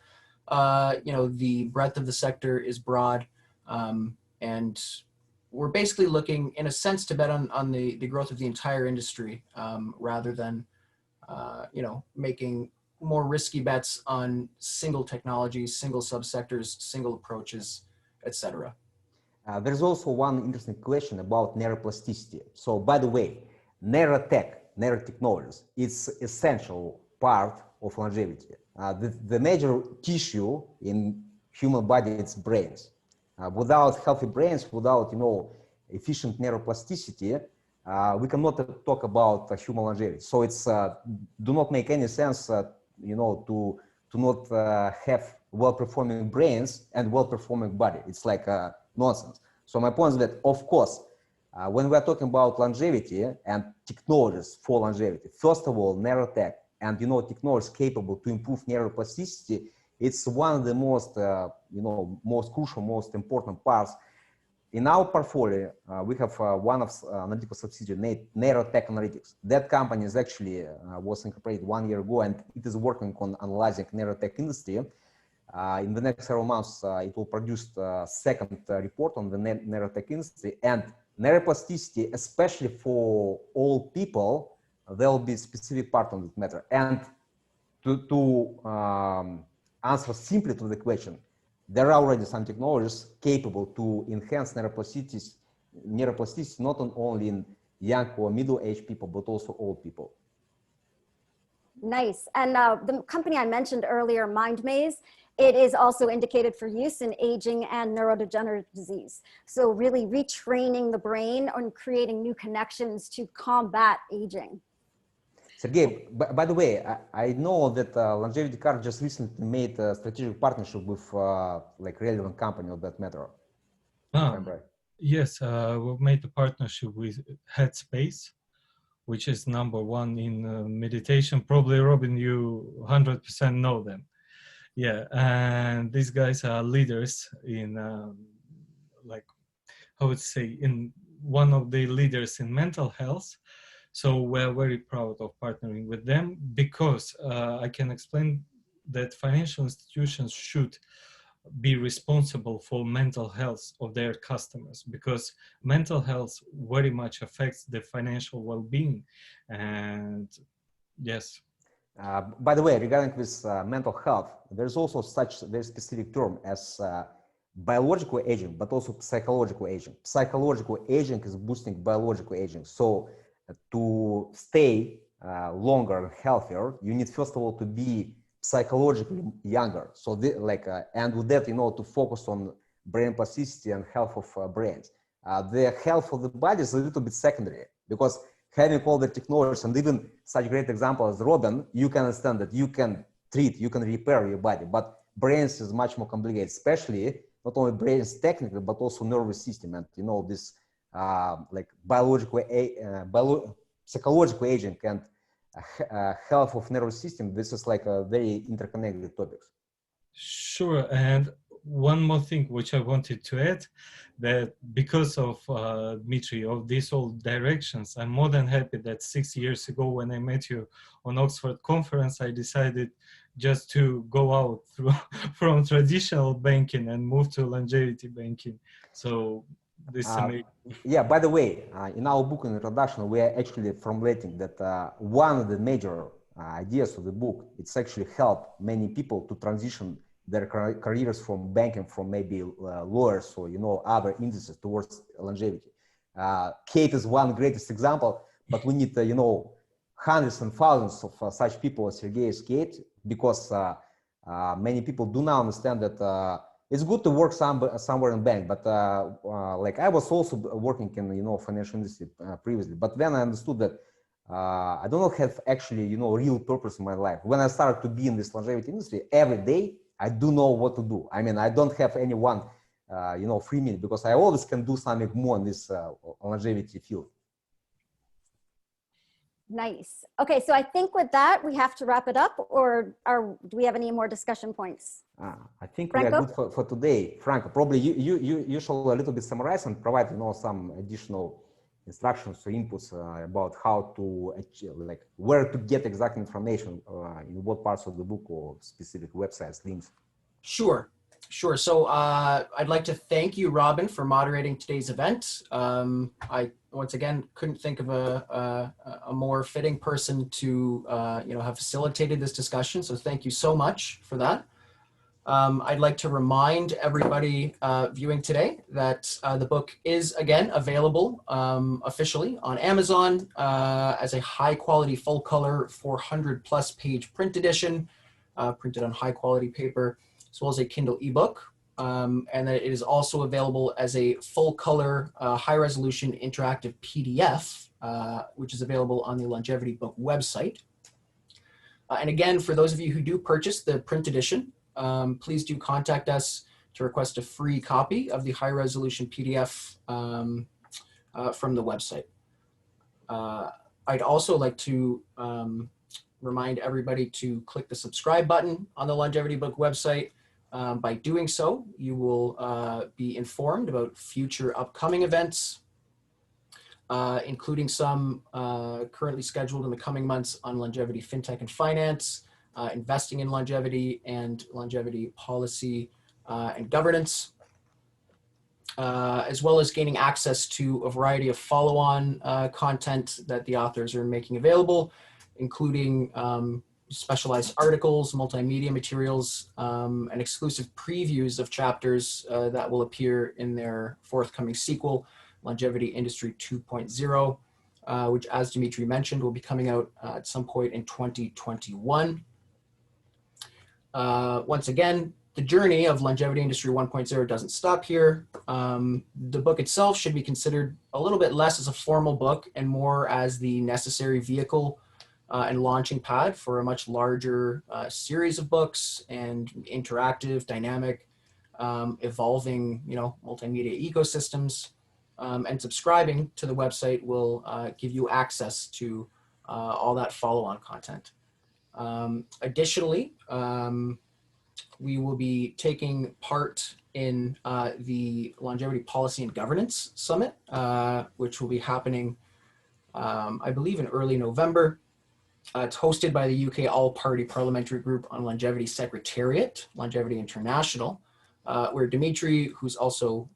the breadth of the sector is broad, and we're basically looking, in a sense, to bet on the growth of the entire industry rather than making more risky bets on single technologies, single subsectors, single approaches, etc. There's also one interesting question about neuroplasticity. So, by the way, neurotechnologies, it's essential part of longevity. The major tissue in human body is brains. Without healthy brains, without efficient neuroplasticity, we cannot talk about human longevity. So it's do not make any sense, to not have well-performing brains and well-performing body. It's like nonsense. So my point is that, of course, when we are talking about longevity and technologies for longevity, first of all, neurotech and technologies capable to improve neuroplasticity, it's one of the most most crucial, most important parts. In our portfolio, we have one of analytical subsidiary, Neurotech Analytics. That company is actually was incorporated 1 year ago, and it is working on analyzing neurotech industry. In the next several months, it will produce the second report on the neurotech industry, and neuroplasticity, especially for old people, there will be a specific part on that matter. And to answer simply to the question, there are already some technologies capable to enhance neuroplasticity not only in young or middle-aged people, but also old people. Nice. And the company I mentioned earlier, MindMaze, it is also indicated for use in aging and neurodegenerative disease. So really retraining the brain and creating new connections to combat aging. Sergey, by the way, I know that Longevity Card just recently made a strategic partnership with like relevant company of that matter. Yes, we've made a partnership with Headspace, which is #1 in meditation. Probably, Robin, you 100% know them. Yeah, and these guys are leaders in, like, I would say, in one of the leaders in mental health. So we're very proud of partnering with them because I can explain that financial institutions should be responsible for mental health of their customers, because mental health very much affects the financial well-being. And yes. By the way, regarding this mental health, there's also such very specific term as biological aging, but also psychological aging. Psychological aging is boosting biological aging. So to stay longer and healthier, you need first of all to be psychologically younger. So and with that, to focus on brain plasticity and health of brains. The health of the body is a little bit secondary, because having all the technologies and even such great example as Robin, you can understand that you can treat, you can repair your body, but brains is much more complicated, especially not only brains technically, but also nervous system and this like psychological aging and health of nervous system. This is like a very interconnected topics. Sure, and one more thing which I wanted to add, that because of Dmitry, of these old directions, I'm more than happy that 6 years ago when I met you on Oxford conference, I decided just to go out from traditional banking and move to longevity banking. So this is amazing. Yeah, by the way, in our book in introduction, we are actually formulating that one of the major ideas of the book, it's actually help many people to transition their careers from banking, from maybe lawyers or other industries towards longevity. Kate is one greatest example, but we need hundreds and thousands of such people as Sergey is Kate, because many people do now understand that it's good to work somewhere in bank, but like I was also working in financial industry previously, but then I understood that I do not have actually real purpose in my life. When I started to be in this longevity industry, every day I do know what to do. I mean, I don't have anyone free me, because I always can do something more in this longevity field. Nice. Okay, so I think with that, we have to wrap it up, or do we have any more discussion points? I think Franco? we are good for today. Franco, probably you shall a little bit summarize and provide some additional instructions or inputs about how to achieve, like where to get exact information in what parts of the book or specific websites, links. Sure. So I'd like to thank you, Robin, for moderating today's event. I once again couldn't think of a more fitting person to have facilitated this discussion. So thank you so much for that. I'd like to remind everybody viewing today that the book is again available officially on Amazon as a high quality full color 400+ page print edition, printed on high quality paper, as well as a Kindle ebook, and that it is also available as a full color, high resolution interactive PDF, which is available on the Longevity Book website. And again, for those of you who do purchase the print edition, please do contact us to request a free copy of the high resolution PDF from the website. I'd also like to remind everybody to click the subscribe button on the Longevity Book website. By doing so, you will be informed about future upcoming events, including some currently scheduled in the coming months on longevity, fintech, and finance, investing in longevity, and longevity policy and governance, as well as gaining access to a variety of follow-on content that the authors are making available, including specialized articles, multimedia materials, and exclusive previews of chapters that will appear in their forthcoming sequel, Longevity Industry 2.0, which, as Dmitry mentioned, will be coming out at some point in 2021. Once again, the journey of Longevity Industry 1.0 doesn't stop here. The book itself should be considered a little bit less as a formal book and more as the necessary vehicle and launching pad for a much larger series of books and interactive, dynamic, evolving, multimedia ecosystems. And subscribing to the website will give you access to all that follow-on content. Additionally, we will be taking part in the Longevity Policy and Governance Summit, which will be happening, I believe, in early November. It's hosted by the UK All-Party Parliamentary Group on Longevity Secretariat, Longevity International, where Dmitry, who's also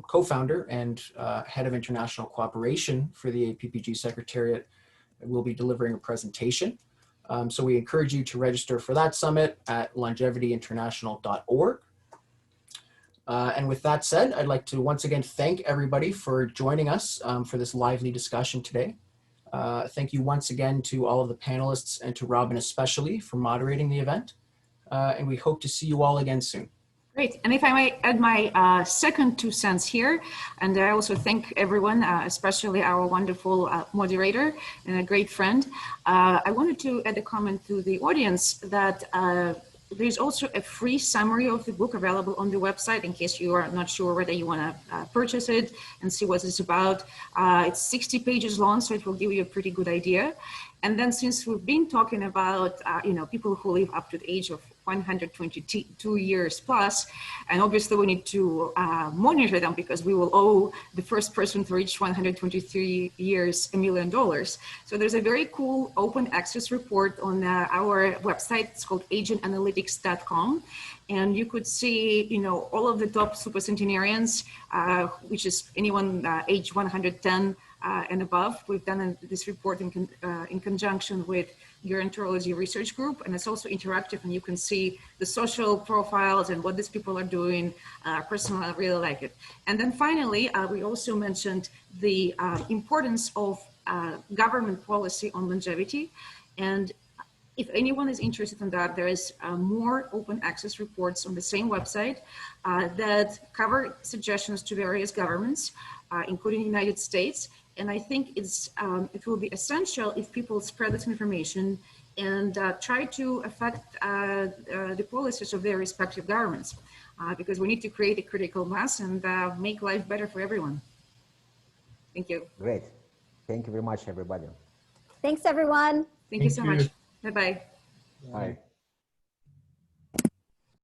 co-founder and head of international cooperation for the APPG Secretariat, will be delivering a presentation. So we encourage you to register for that summit at longevityinternational.org. And with that said, I'd like to once again thank everybody for joining us for this lively discussion today. Thank you once again to all of the panelists and to Robin especially for moderating the event. And we hope to see you all again soon. Great. And if I might add my second 2 cents here, and I also thank everyone, especially our wonderful moderator and a great friend. I wanted to add a comment to the audience that there's also a free summary of the book available on the website in case you are not sure whether you want to purchase it and see what it's about. It's 60 pages long, so it will give you a pretty good idea. And then since we've been talking about, people who live up to the age of 122 years plus, and obviously we need to monitor them because we will owe the first person to reach 123 years $1 million. So there's a very cool open access report on our website. It's called agentanalytics.com. And you could see, all of the top supercentenarians, which is anyone age 110 and above. We've done this report in conjunction with Gerontology Research Group, and it's also interactive, and you can see the social profiles and what these people are doing. Personally, I really like it. And then finally, we also mentioned the importance of government policy on longevity. And if anyone is interested in that, there is more open access reports on the same website that cover suggestions to various governments, including the United States. And I think it will be essential if people spread this information and try to affect the policies of their respective governments, because we need to create a critical mass and make life better for everyone. Thank you. Great. Thank you very much, everybody. Thanks, everyone. Thank you so much. Bye-bye. Bye.